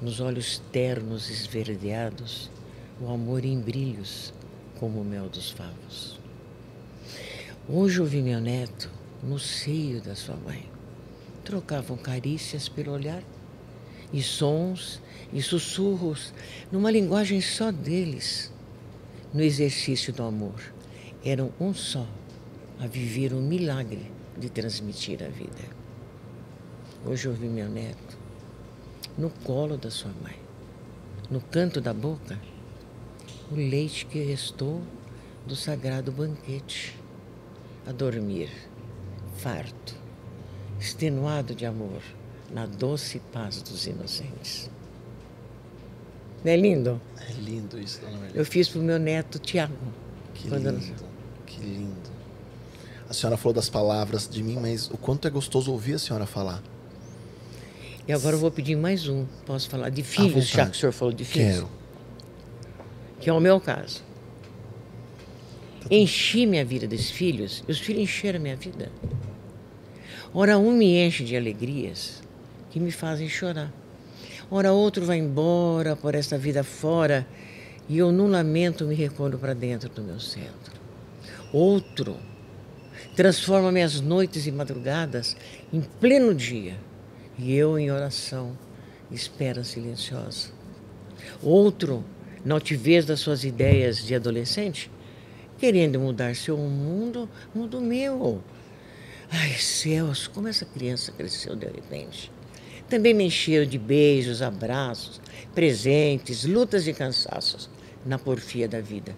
nos olhos ternos esverdeados, o amor em brilhos como o mel dos favos. Hoje eu vi meu neto no seio da sua mãe. Trocavam carícias pelo olhar e sons e sussurros numa linguagem só deles. No exercício do amor, eram um só a viver o milagre de transmitir a vida. Hoje eu vi meu neto no colo da sua mãe, no canto da boca, o leite que restou do sagrado banquete, a dormir, farto, extenuado de amor, na doce paz dos inocentes. Não é lindo? É lindo isso, dona Marlene. Eu fiz para o meu neto Tiago. Que lindo. Que lindo. A senhora falou das palavras de mim, mas o quanto é gostoso ouvir a senhora falar. E agora eu vou pedir mais um. Posso falar de filhos, já que o senhor falou de filhos? Quero. Que é o meu caso. Enchi minha vida desses filhos, e os filhos encheram minha vida. Ora, um me enche de alegrias que me fazem chorar. Ora, outro vai embora por esta vida fora e eu, num lamento, me recolho para dentro do meu centro. Outro transforma minhas noites e madrugadas em pleno dia e eu, em oração, espera silenciosa. Outro, na altivez das suas ideias de adolescente, querendo mudar seu mundo, mundo meu. Ai, céus, como essa criança cresceu de repente. Também me encheram de beijos, abraços, presentes, lutas e cansaços na porfia da vida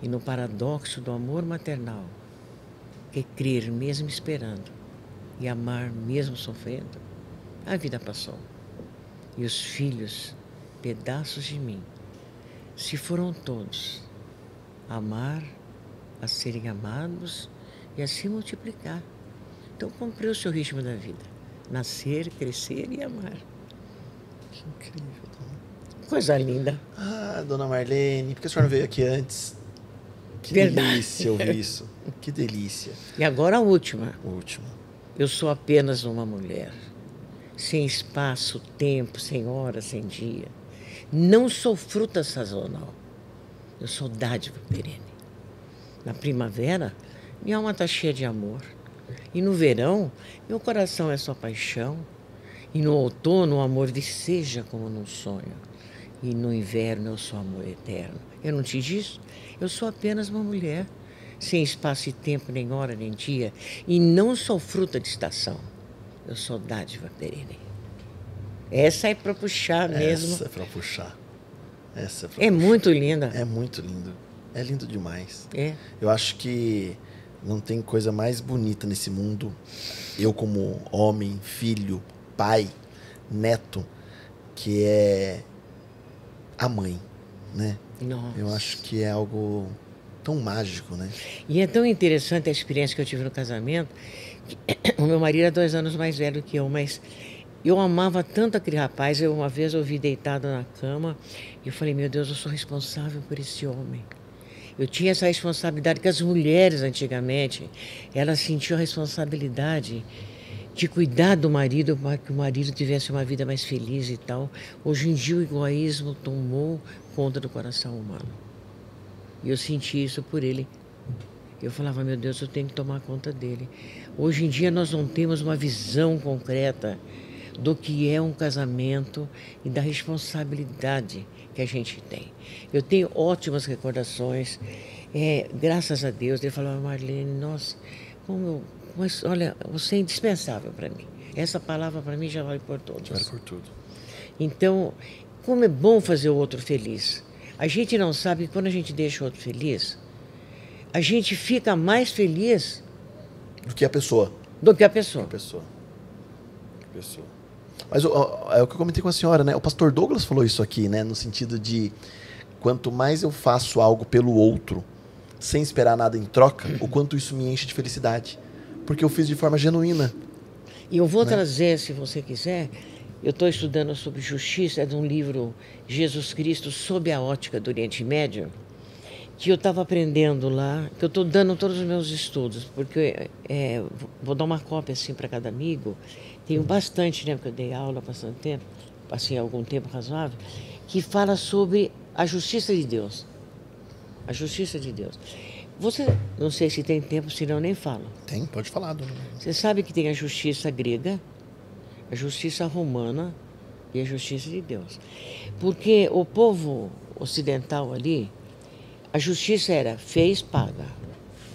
e no paradoxo do amor maternal, que é crer mesmo esperando e amar mesmo sofrendo. A vida passou e os filhos, pedaços de mim, se foram todos amar, a serem amados e a se multiplicar. Então, comprei o seu ritmo da vida. Nascer, crescer e amar. Que incrível, dona. Coisa linda. Ah, dona Marlene, por que a senhora veio aqui antes? Que Verdade. delícia ouvir isso. Que delícia. E agora a última. Última. Eu sou apenas uma mulher. Sem espaço, tempo, sem hora, sem dia. Não sou fruta sazonal. Eu sou dádiva perene. Na primavera, minha alma está cheia de amor. E no verão, meu coração é só paixão. E no outono, o amor viceja como num sonho. E no inverno, eu sou amor eterno. Eu não te disse? Eu sou apenas uma mulher, sem espaço e tempo, nem hora, nem dia. E não sou fruta de estação. Eu sou dádiva perene. Essa é para puxar mesmo. Essa é para puxar. Essa é pra É puxar. muito linda. É muito lindo. É lindo demais. É. Eu acho que não tem coisa mais bonita nesse mundo. Eu como homem, filho, pai, neto, que é a mãe, né? Nossa. Eu acho que é algo tão mágico, né? E é tão interessante a experiência que eu tive no casamento. Que o meu marido é 2 anos mais velho que eu, mas eu amava tanto aquele rapaz. Eu uma vez ouvi deitado na cama e eu falei, meu Deus, eu sou responsável por esse homem. Eu tinha essa responsabilidade que as mulheres antigamente, elas sentiam a responsabilidade de cuidar do marido para que o marido tivesse uma vida mais feliz e tal. Hoje em dia o egoísmo tomou conta do coração humano. E eu senti isso por ele. Eu falava, meu Deus, eu tenho que tomar conta dele. Hoje em dia nós não temos uma visão concreta do que é um casamento e da responsabilidade que a gente tem. Eu tenho ótimas recordações, graças a Deus. Ele falava, Marlene, nossa, mas olha, você é indispensável para mim. Essa palavra para mim já vale por todas. Vale por tudo. Então, como é bom fazer o outro feliz. A gente não sabe que quando a gente deixa o outro feliz, a gente fica mais feliz Do que a pessoa. do que a pessoa. A pessoa. Mas é o que eu comentei com a senhora, né? O pastor Douglas falou isso aqui, né? No sentido de quanto mais eu faço algo pelo outro, sem esperar nada em troca, o quanto isso me enche de felicidade. Porque eu fiz de forma genuína. E eu vou trazer, se você quiser, eu estou estudando sobre justiça, é de um livro Jesus Cristo sob a ótica do Oriente Médio, que eu estava aprendendo lá, que eu estou dando todos os meus estudos, porque vou dar uma cópia assim para cada amigo. Tenho bastante, né, porque eu dei aula há bastante tempo, passei algum tempo razoável, que fala sobre a justiça de Deus. A justiça de Deus. Você, não sei se tem tempo, senão eu nem falo. Tem, pode falar, dona. Você sabe que tem a justiça grega, a justiça romana e a justiça de Deus. Porque o povo ocidental ali, a justiça era fez, paga.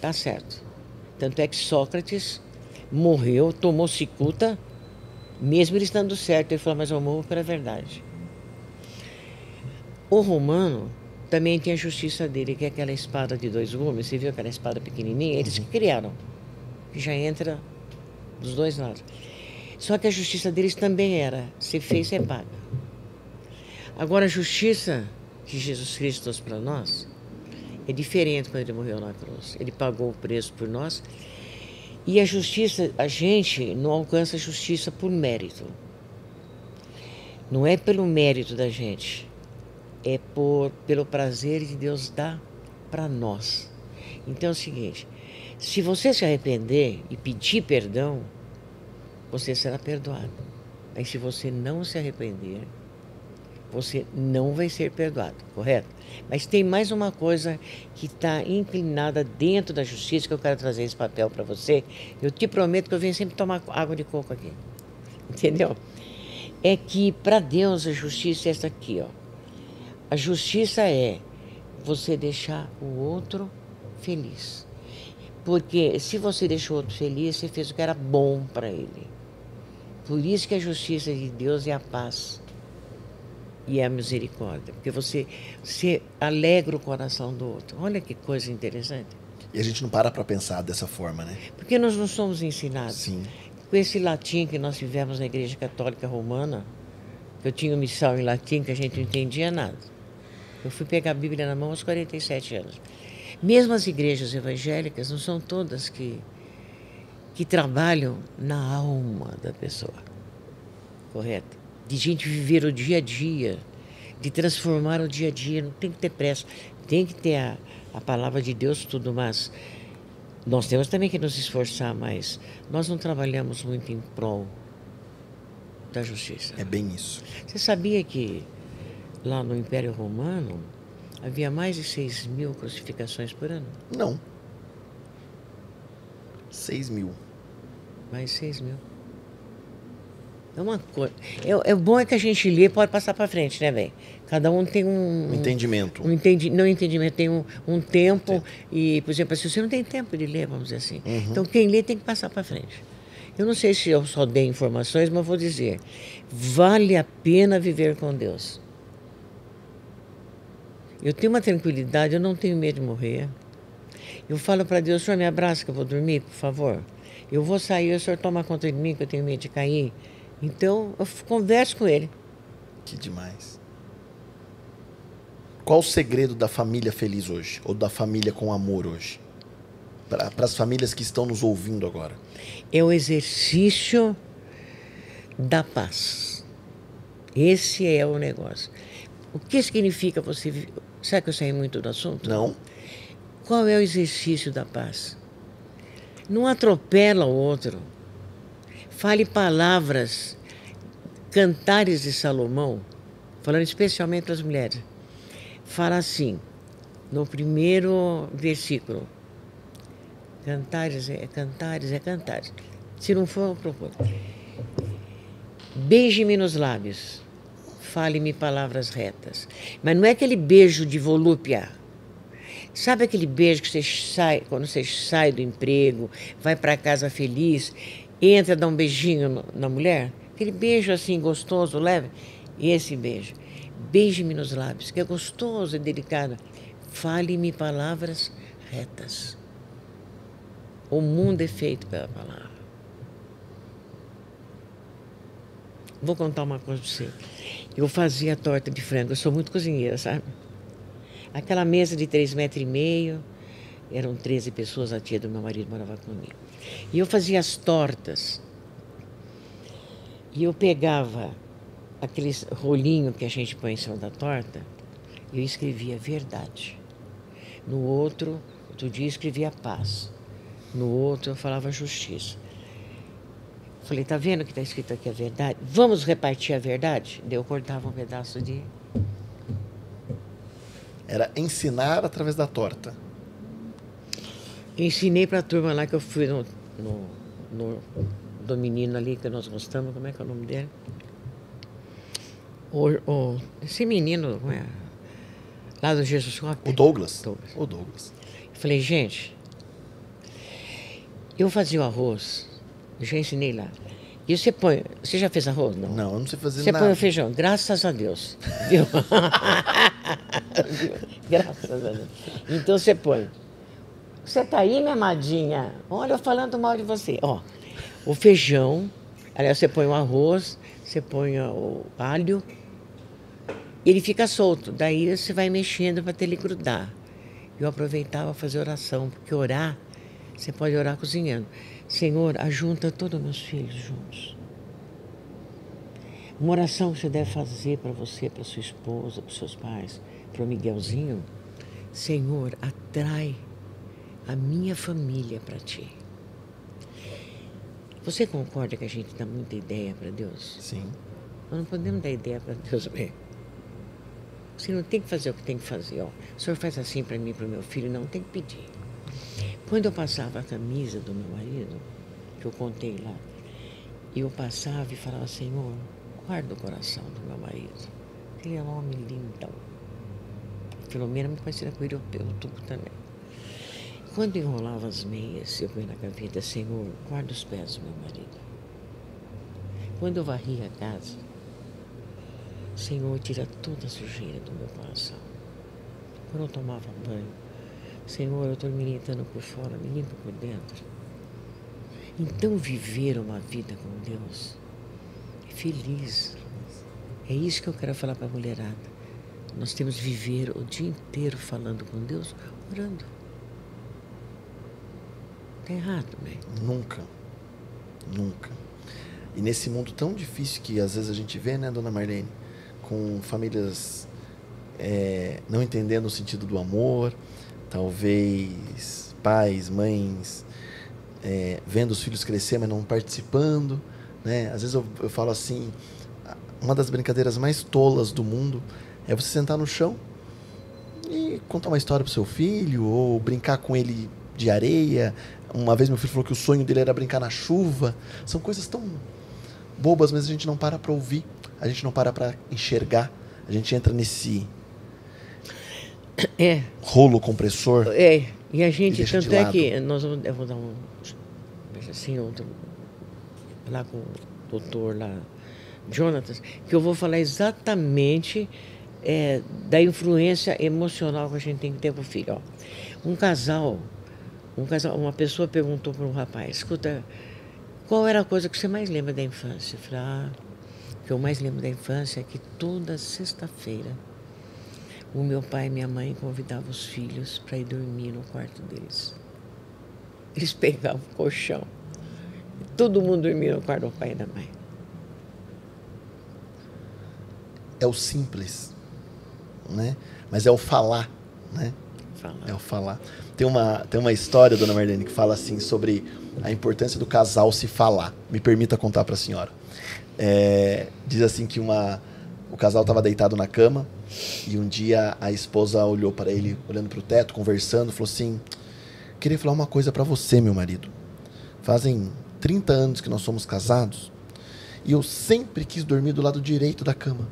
Tá certo. Tanto é que Sócrates morreu, tomou cicuta, mesmo ele estando certo. Ele falou, mas eu morro pela verdade. O romano também tem a justiça dele, que é aquela espada de 2 gumes. Você viu aquela espada pequenininha? Eles que criaram, que já entra dos 2 lados. Só que a justiça deles também era, se fez, você paga. Agora, a justiça que Jesus Cristo trouxe para nós é diferente quando ele morreu na cruz. Ele pagou o preço por nós. E a justiça, a gente não alcança a justiça por mérito. Não é pelo mérito da gente, é pelo prazer que Deus dá para nós. Então é o seguinte, se você se arrepender e pedir perdão, você será perdoado. Mas se você não se arrepender, você não vai ser perdoado, correto? Mas tem mais uma coisa que está inclinada dentro da justiça, que eu quero trazer esse papel para você. Eu te prometo que eu venho sempre tomar água de coco aqui. Entendeu? É que para Deus a justiça é essa aqui, ó. A justiça é você deixar o outro feliz. Porque se você deixou o outro feliz, você fez o que era bom para ele. Por isso que a justiça de Deus é a paz e a misericórdia. Porque você alegra o coração do outro. Olha que coisa interessante. E a gente não para pensar dessa forma, né? Porque nós não somos ensinados. Sim. Com esse latim que nós tivemos na Igreja Católica Romana, eu tinha missal em latim que a gente não entendia nada. Eu fui pegar a Bíblia na mão aos 47 anos. Mesmo as igrejas evangélicas não são todas que trabalham na alma da pessoa, correto? De gente viver o dia a dia, de transformar o dia a dia. Não tem que ter pressa, tem que ter a palavra de Deus, tudo, mas nós temos também que nos esforçar mais. Nós não trabalhamos muito em prol da justiça. É bem isso. Você sabia que lá no Império Romano havia mais de 6.000 crucificações por ano? Não. 6.000. Mais 6.000. É uma coisa. É bom é que a gente lê e pode passar para frente, né, velho? Cada um tem um entendimento. Não entendimento, tem um tempo. Sim. E, por exemplo, se você não tem tempo de ler, vamos dizer assim. Uhum. Então, quem lê tem que passar para frente. Eu não sei se eu só dei informações, mas vou dizer. Vale a pena viver com Deus. Eu tenho uma tranquilidade, eu não tenho medo de morrer. Eu falo para Deus, Senhor, me abraça que eu vou dormir, por favor. Eu vou sair, o Senhor toma conta de mim, que eu tenho medo de cair. Então, eu converso com Ele. Que demais. Qual o segredo da família feliz hoje? Ou da família com amor hoje? Para as famílias que estão nos ouvindo agora. É o exercício da paz. Esse é o negócio. O que significa você... Sabe que eu saí muito do assunto? Não. Qual é o exercício da paz? Não atropela o outro. Fale palavras, Cantares de Salomão, falando especialmente para as mulheres. Fala assim, no primeiro versículo. Cantares. Se não for, eu procuro. Beije-me nos lábios, fale-me palavras retas. Mas não é aquele beijo de volúpia. Sabe aquele beijo que você sai, quando você sai do emprego, vai para casa feliz, entra, dá um beijinho na mulher? Aquele beijo assim, gostoso, leve. Esse beijo. Beije-me nos lábios, que é gostoso e delicado. Fale-me palavras retas. O mundo é feito pela palavra. Vou contar uma coisa para você. Eu fazia torta de frango, eu sou muito cozinheira, sabe? Aquela mesa de 3,5 metros, eram 13 pessoas, a tia do meu marido morava comigo. E eu fazia as tortas. E eu pegava aqueles rolinhos que a gente põe em cima da torta, e eu escrevia verdade. No outro dia eu escrevia paz. No outro eu falava justiça. Falei, tá vendo que está escrito aqui a verdade? Vamos repartir a verdade? Daí eu cortava um pedaço de... Era ensinar através da torta. Ensinei para a turma lá que eu fui do menino ali que nós gostamos, como é que é o nome dele? Esse menino, como é? Lá do Jesus Shop. O Douglas. O Douglas. Eu falei, gente, eu fazia o arroz, eu já ensinei lá. E você já fez arroz? Não, eu não sei fazer nada. Você põe o feijão, graças a Deus. Viu? Graças a Deus. Então você põe. Você tá aí, minha amadinha? Olha, eu falando mal de você. Ó, o feijão, aliás, você põe o arroz, você põe o alho, e ele fica solto. Daí você vai mexendo para ele grudar. Eu aproveitava para fazer oração, porque orar, você pode orar cozinhando. Senhor, ajunta todos os meus filhos juntos. Uma oração que você deve fazer para você, para sua esposa, para os seus pais, para o Miguelzinho. Senhor, atrai a minha família para Ti. Você concorda que a gente dá muita ideia para Deus? Sim. Nós não podemos dar ideia para Deus mesmo. Você não tem que fazer o que tem que fazer. Ó. O senhor faz assim para mim, para o meu filho. Não, tem que pedir. Quando eu passava a camisa do meu marido, que eu contei lá, eu passava e falava, Senhor, guarda o coração do meu marido. Ele é um homem lindão. Filomena me parecia com ele, eu tudo também. Quando eu enrolava as meias, eu punha na gaveta, Senhor, guarda os pés do meu marido. Quando eu varria a casa, Senhor, tira toda a sujeira do meu coração. Quando eu tomava banho, Senhor, eu estou me limpando por fora, me limpa por dentro. Então, viver uma vida com Deus é feliz. É isso que eu quero falar para a mulherada. Nós temos que viver o dia inteiro falando com Deus, orando. Está errado, né? Nunca. Nunca. E nesse mundo tão difícil que às vezes a gente vê, né, dona Marlene? Com famílias não entendendo o sentido do amor, talvez pais, mães vendo os filhos crescer, mas não participando, né? Às vezes eu falo assim, uma das brincadeiras mais tolas do mundo é você sentar no chão e contar uma história pro seu filho, ou brincar com ele de areia. Uma vez meu filho falou que o sonho dele era brincar na chuva. São coisas tão bobas, mas a gente não para para ouvir, a gente não para para enxergar, a gente entra nesse rolo compressor. E a gente, tanto é que eu vou dar assim, lá com o doutor lá, Jonatas, que eu vou falar exatamente da influência emocional que a gente tem que ter pro filho. Ó. Um casal, uma pessoa perguntou para um rapaz, escuta, qual era a coisa que você mais lembra da infância? Eu falei, o que eu mais lembro da infância é que toda sexta-feira o meu pai e minha mãe convidavam os filhos para ir dormir no quarto deles. Eles pegavam o colchão. Todo mundo dormia no quarto do pai e da mãe. É o simples, né? Mas é o falar, né? É o falar. Tem uma história, dona Marlene, que fala assim sobre a importância do casal se falar. Me permita contar para a senhora. Diz assim que o casal estava deitado na cama e um dia a esposa olhou para ele, olhando para o teto, conversando, falou assim, queria falar uma coisa para você, meu marido. Fazem 30 anos que nós somos casados e eu sempre quis dormir do lado direito da cama.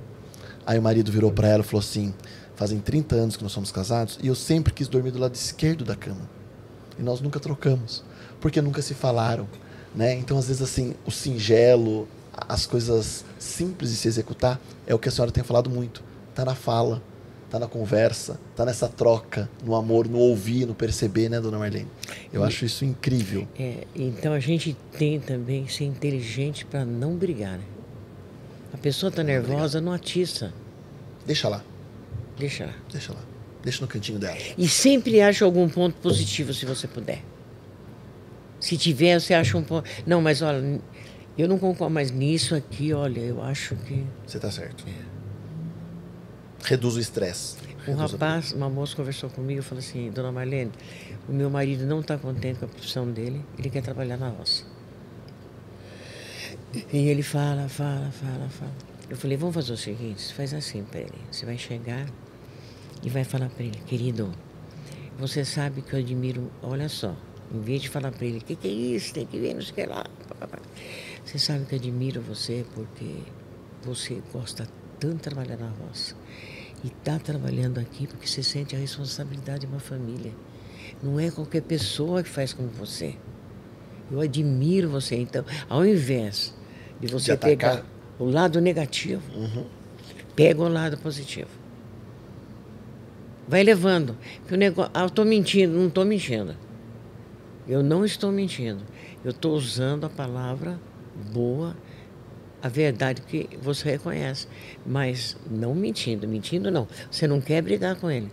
Aí o marido virou para ela e falou assim, fazem 30 anos que nós somos casados e eu sempre quis dormir do lado esquerdo da cama. E nós nunca trocamos, porque nunca se falaram, né? Então, às vezes, assim, o singelo, as coisas simples de se executar, é o que a senhora tem falado muito. Tá na fala, tá na conversa, tá nessa troca, no amor, no ouvir, no perceber, né, dona Marlene? Eu acho isso incrível. Então, a gente tem também que ser inteligente para não brigar, né? A pessoa tá nervosa, não atiça. Deixa lá. Deixa lá. Deixa lá. Deixa no cantinho dela. E sempre acha algum ponto positivo, se você puder. Se tiver, você acha um ponto... Não, mas olha, eu não concordo mais nisso aqui, olha, eu acho que... Você tá certo. Reduz o estresse. Uma moça conversou comigo e falou assim, dona Marlene, o meu marido não está contente com a profissão dele, ele quer trabalhar na roça. E ele fala. Eu falei, vamos fazer o seguinte, faz assim para ele. Você vai chegar e vai falar para ele, querido, você sabe que eu admiro, olha só, em vez de falar para ele, que é isso, tem que ver, não sei o que lá. Você sabe que eu admiro você porque você gosta tanto de trabalhar na roça. E está trabalhando aqui porque você sente a responsabilidade de uma família. Não é qualquer pessoa que faz como você. Eu admiro você. Então, ao invés de você pegar o lado negativo, pega o lado positivo. Vai levando. Porque o negócio, eu estou mentindo, não estou mentindo. Eu não estou mentindo. Eu estou usando a palavra boa, a verdade que você reconhece. Mas não mentindo. Mentindo não. Você não quer brigar com ele.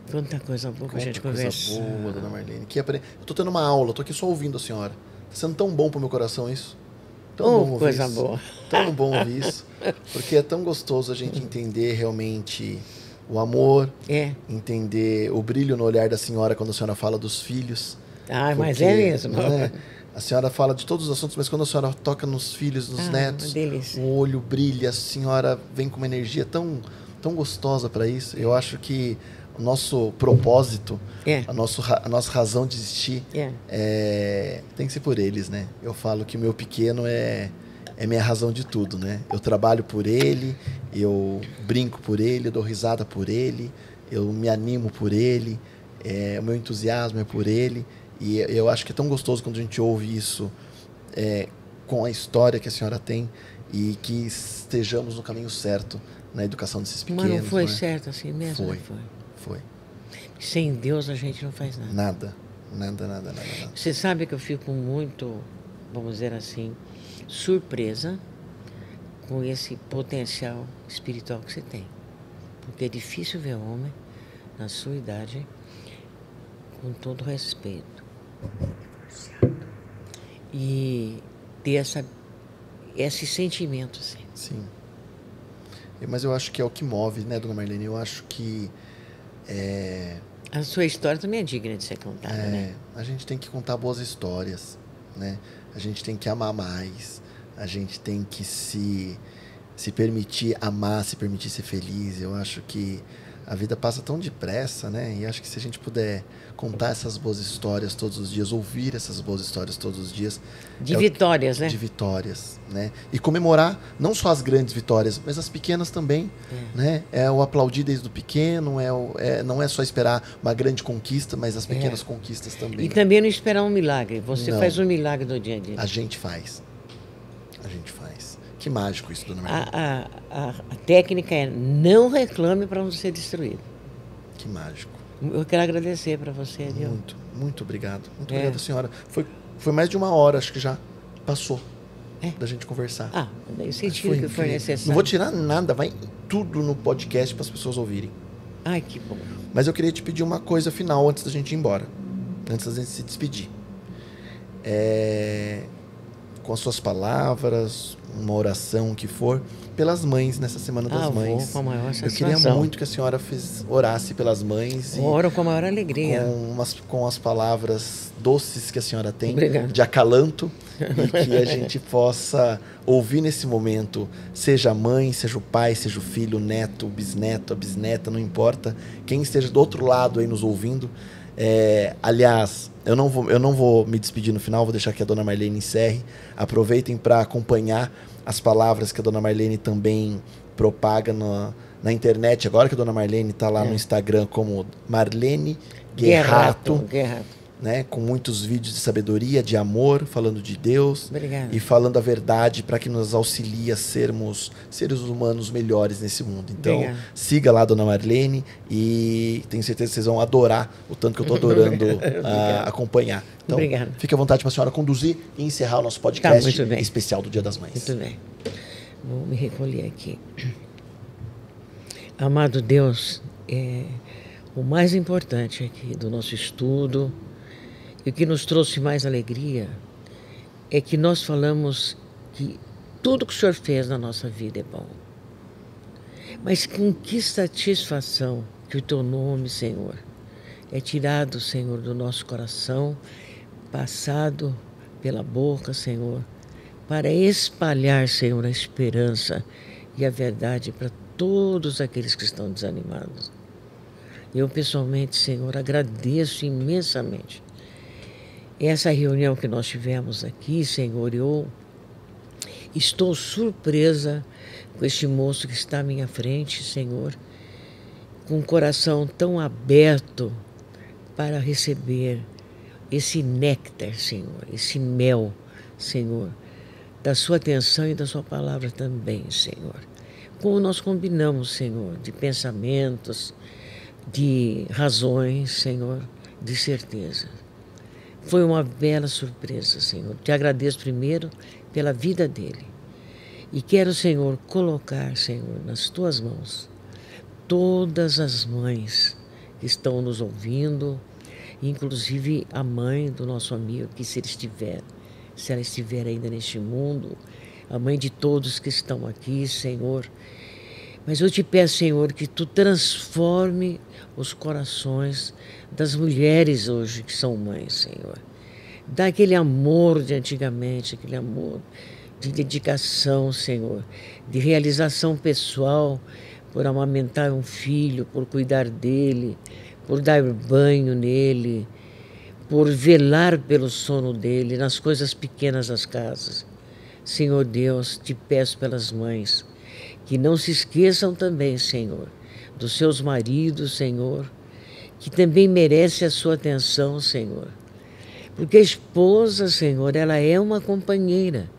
Quanta coisa boa que a gente conversa. Coisa boa, dona Marlene. Eu estou tendo uma aula, estou aqui só ouvindo a senhora. Está sendo tão bom para o meu coração isso. Tão bom ouvir coisa isso. boa. Tão bom ouvir isso. Porque é tão gostoso a gente entender realmente o amor, entender o brilho no olhar da senhora quando a senhora fala dos filhos. Ah, porque, mas é mesmo. Né, a senhora fala de todos os assuntos, mas quando a senhora toca nos filhos, nos netos, o olho brilha, a senhora vem com uma energia tão, tão gostosa para isso. Eu acho que o nosso propósito, a nossa razão de existir tem que ser por eles, né? Eu falo que o meu pequeno é minha razão de tudo, né? Eu trabalho por ele, eu brinco por ele, eu dou risada por ele, eu me animo por ele, o meu entusiasmo é por ele. E eu acho que é tão gostoso quando a gente ouve isso com a história que a senhora tem e que estejamos no caminho certo na educação desses pequenos. Mas não foi certo assim mesmo? Foi. Sem Deus a gente não faz nada. Nada. Você sabe que eu fico muito, vamos dizer assim, surpresa com esse potencial espiritual que você tem. Porque é difícil ver homem na sua idade, com todo respeito, e ter esse sentimento assim. Sim. Mas eu acho que é o que move, né, dona Marlene? Eu acho que a sua história também é digna de ser contada, né? A gente tem que contar boas histórias, né? A gente tem que amar mais, a gente tem que se permitir amar, se permitir ser feliz. Eu acho que a vida passa tão depressa, né? E acho que se a gente puder contar essas boas histórias todos os dias, ouvir essas boas histórias todos os dias... De vitórias, né? De vitórias, né? E comemorar não só as grandes vitórias, mas as pequenas também, né? É o aplaudir desde o pequeno, não é só esperar uma grande conquista, mas as pequenas conquistas também. E também não esperar um milagre. Você faz um milagre do dia a dia. A gente faz. Que mágico isso, dona Maria. A técnica é não reclame para não ser destruído. Que mágico. Eu quero agradecer para você, viu? Muito obrigado. Muito obrigado, senhora. Foi mais de uma hora, acho que já passou da gente conversar. Eu senti que foi necessário. Não vou tirar nada, vai tudo no podcast para as pessoas ouvirem. Ai, que bom. Mas eu queria te pedir uma coisa final antes da gente ir embora. Antes da gente se despedir. Com as suas palavras, uma oração, o que for, pelas mães nessa Semana das Mães. Vou com a maior satisfação. Eu queria muito que a senhora orasse pelas mães. Oro com a maior alegria. Com as palavras doces que a senhora tem, Obrigada. de acalanto, e que a gente possa ouvir nesse momento, seja a mãe, seja o pai, seja o filho, o neto, o bisneto, a bisneta, não importa, quem esteja do outro lado aí nos ouvindo. Aliás, eu não vou me despedir no final, vou deixar que a dona Marlene encerre. Aproveitem para acompanhar as palavras que a dona Marlene também propaga na internet. Agora que a dona Marlene está lá no Instagram como Marlene Guerrato. Né, com muitos vídeos de sabedoria, de amor, falando de Deus. Obrigada. E falando a verdade para que nos auxilie a sermos seres humanos melhores nesse mundo. Então, siga lá a dona Marlene e tenho certeza que vocês vão adorar o tanto que eu estou adorando acompanhar. Então, fique à vontade para a senhora conduzir e encerrar o nosso podcast especial do Dia das Mães. Muito bem. Vou me recolher aqui. Amado Deus, o mais importante aqui do nosso estudo, e o que nos trouxe mais alegria é que nós falamos que tudo que o Senhor fez na nossa vida é bom. Mas com que satisfação que o Teu nome, Senhor, é tirado, Senhor, do nosso coração, passado pela boca, Senhor, para espalhar, Senhor, a esperança e a verdade para todos aqueles que estão desanimados. Eu, pessoalmente, Senhor, agradeço imensamente essa reunião que nós tivemos aqui, Senhor. Eu estou surpresa com este moço que está à minha frente, Senhor, com um coração tão aberto para receber esse néctar, Senhor, esse mel, Senhor, da sua atenção e da sua palavra também, Senhor. Como nós combinamos, Senhor, de pensamentos, de razões, Senhor, de certeza. Foi uma bela surpresa, Senhor. Te agradeço primeiro pela vida dele. E quero, Senhor, colocar, Senhor, nas Tuas mãos todas as mães que estão nos ouvindo, inclusive a mãe do nosso amigo, que se ele estiver se ela estiver ainda neste mundo, a mãe de todos que estão aqui, Senhor. Mas eu te peço, Senhor, que tu transforme os corações das mulheres hoje que são mães, Senhor. Dá aquele amor de antigamente, aquele amor de dedicação, Senhor, de realização pessoal, por amamentar um filho, por cuidar dele, por dar banho nele, por velar pelo sono dele, nas coisas pequenas das casas. Senhor Deus, te peço pelas mães, que não se esqueçam também, Senhor, dos seus maridos, Senhor, que também merece a sua atenção, Senhor. Porque a esposa, Senhor, ela é uma companheira,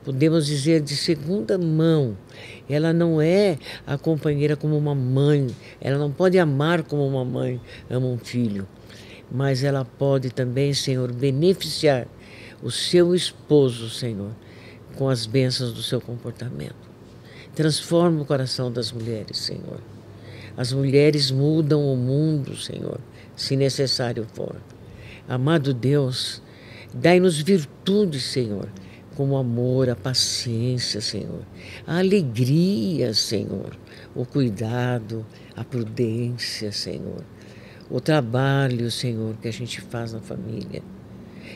podemos dizer de segunda mão. Ela não é a companheira como uma mãe, ela não pode amar como uma mãe ama um filho, mas ela pode também, Senhor, beneficiar o seu esposo, Senhor, com as bênçãos do seu comportamento. Transforma o coração das mulheres, Senhor. As mulheres mudam o mundo, Senhor, se necessário for. Amado Deus, dai-nos virtudes, Senhor, como o amor, a paciência, Senhor, a alegria, Senhor, o cuidado, a prudência, Senhor, o trabalho, Senhor, que a gente faz na família.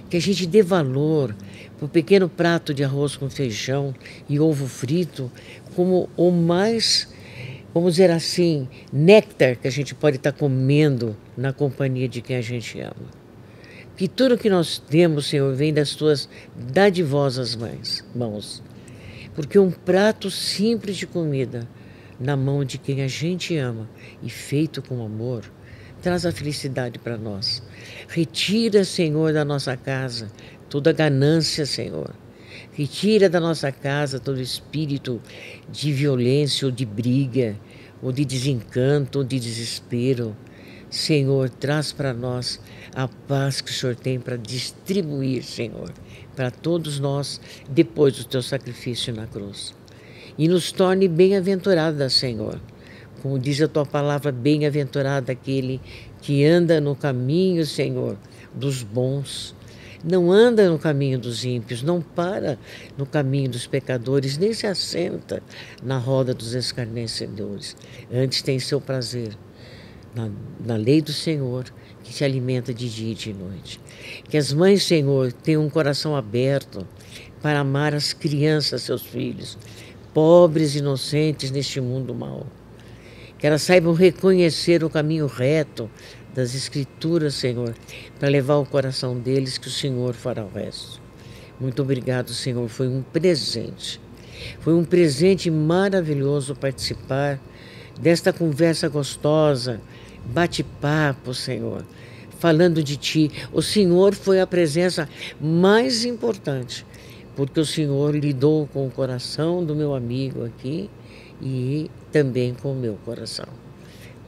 Que a gente dê valor para o pequeno prato de arroz com feijão e ovo frito como o mais, vamos dizer assim, néctar que a gente pode estar comendo na companhia de quem a gente ama. Que tudo que nós temos, Senhor, vem das tuas dadivosas mãos. Porque um prato simples de comida na mão de quem a gente ama e feito com amor, traz a felicidade para nós. Retira, Senhor, da nossa casa toda ganância, Senhor. Retira da nossa casa todo espírito de violência ou de briga, ou de desencanto, ou de desespero. Senhor, traz para nós a paz que o Senhor tem para distribuir, Senhor, para todos nós, depois do teu sacrifício na cruz. E nos torne bem-aventuradas, Senhor. Como diz a tua palavra, bem-aventurado aquele que anda no caminho, Senhor, dos bons. Não anda no caminho dos ímpios, não para no caminho dos pecadores, nem se assenta na roda dos escarnecedores. Antes tem seu prazer na lei do Senhor, que se alimenta de dia e de noite. Que as mães, Senhor, tenham um coração aberto para amar as crianças, seus filhos, pobres e inocentes neste mundo mau. Que elas saibam reconhecer o caminho reto das Escrituras, Senhor, para levar ao coração deles, que o Senhor fará o resto. Muito obrigado, Senhor, foi um presente. Foi um presente maravilhoso participar desta conversa gostosa, bate-papo, Senhor, falando de Ti. O Senhor foi a presença mais importante, porque o Senhor lidou com o coração do meu amigo aqui e também com o meu coração.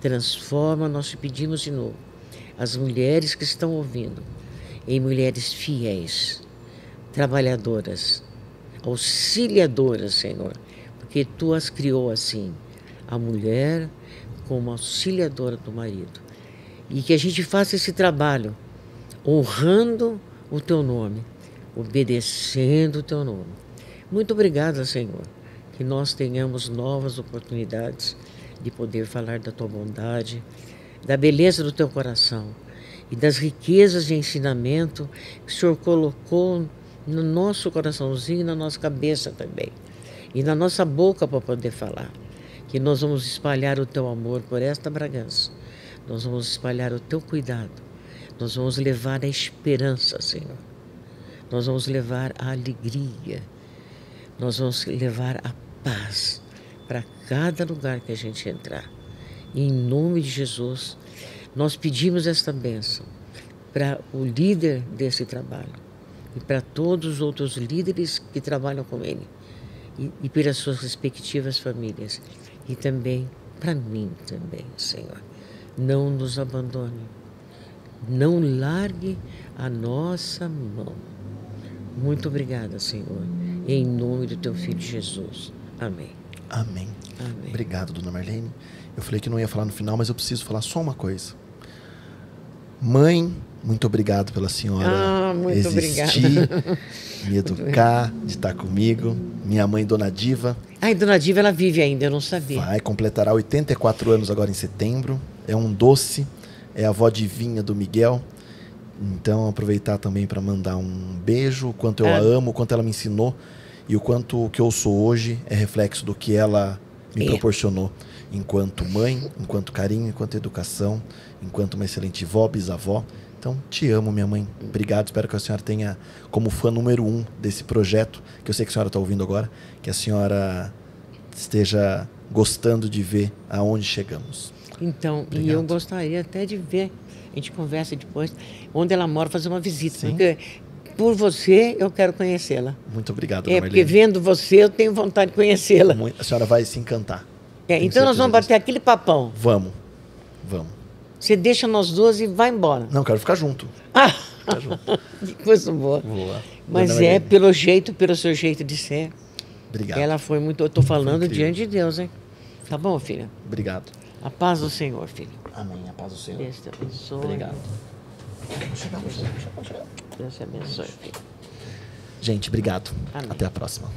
Transforma, nós te pedimos de novo, as mulheres que estão ouvindo, em mulheres fiéis, trabalhadoras, auxiliadoras, Senhor, porque Tu as criou assim, a mulher como auxiliadora do marido. E que a gente faça esse trabalho honrando o Teu nome, obedecendo o Teu nome. Muito obrigada, Senhor, que nós tenhamos novas oportunidades de poder falar da Tua bondade, da beleza do Teu coração e das riquezas de ensinamento que o Senhor colocou no nosso coraçãozinho e na nossa cabeça também, e na nossa boca para poder falar. Que nós vamos espalhar o Teu amor por esta Bragança, nós vamos espalhar o Teu cuidado, nós vamos levar a esperança, Senhor, nós vamos levar a alegria, nós vamos levar a paz para cada lugar que a gente entrar. E em nome de Jesus, nós pedimos esta bênção para o líder desse trabalho e para todos os outros líderes que trabalham com ele e pelas suas respectivas famílias. E também para mim também, Senhor. Não nos abandone. Não largue a nossa mão. Muito obrigada, Senhor. Em nome do Teu Filho Jesus. Amém. Amém. Amém. Obrigado, dona Marlene. Eu falei que não ia falar no final, mas eu preciso falar só uma coisa. Mãe, muito obrigado pela senhora muito existir, obrigada. me educar, de estar comigo. Minha mãe, Dona Diva, Ai, Dona Diva, ela vive ainda, eu não sabia. vai completará 84 anos agora em setembro. É um doce, é a avó divinha do Miguel. Então, aproveitar também para mandar um beijo, o quanto eu a amo, o quanto ela me ensinou e o quanto o que eu sou hoje é reflexo do que ela me proporcionou. Enquanto mãe, enquanto carinho, enquanto educação, enquanto uma excelente vó, bisavó. Então, te amo, minha mãe. Obrigado. Espero que a senhora tenha, como fã número 1 desse projeto, que eu sei que a senhora está ouvindo agora, que a senhora esteja gostando de ver aonde chegamos. Então, Obrigado. e eu gostaria até de ver, a gente conversa depois, onde ela mora, fazer uma visita. Sim. Porque, por você, eu quero conhecê-la. Muito obrigado, É, Dona porque Marlene. vendo você, eu tenho vontade de conhecê-la. A senhora vai se encantar. Tenho Então, nós vamos certeza bater aquele papão. disso. Vamos. Você deixa nós duas e vai embora. Não, quero ficar junto. Ah! Ficar junto. Que coisa boa. Vou lá. Mas Dona é Marlene, pelo jeito, pelo seu jeito de ser. Obrigado. Ela foi muito. Eu estou falando incrível. diante de Deus, hein? Tá bom, filha? Obrigado. A paz do Senhor, filho. Amém. A paz do Senhor. Deus te abençoe. Obrigado. Deus te abençoe, filho. Gente, obrigado. Amém. Até a próxima.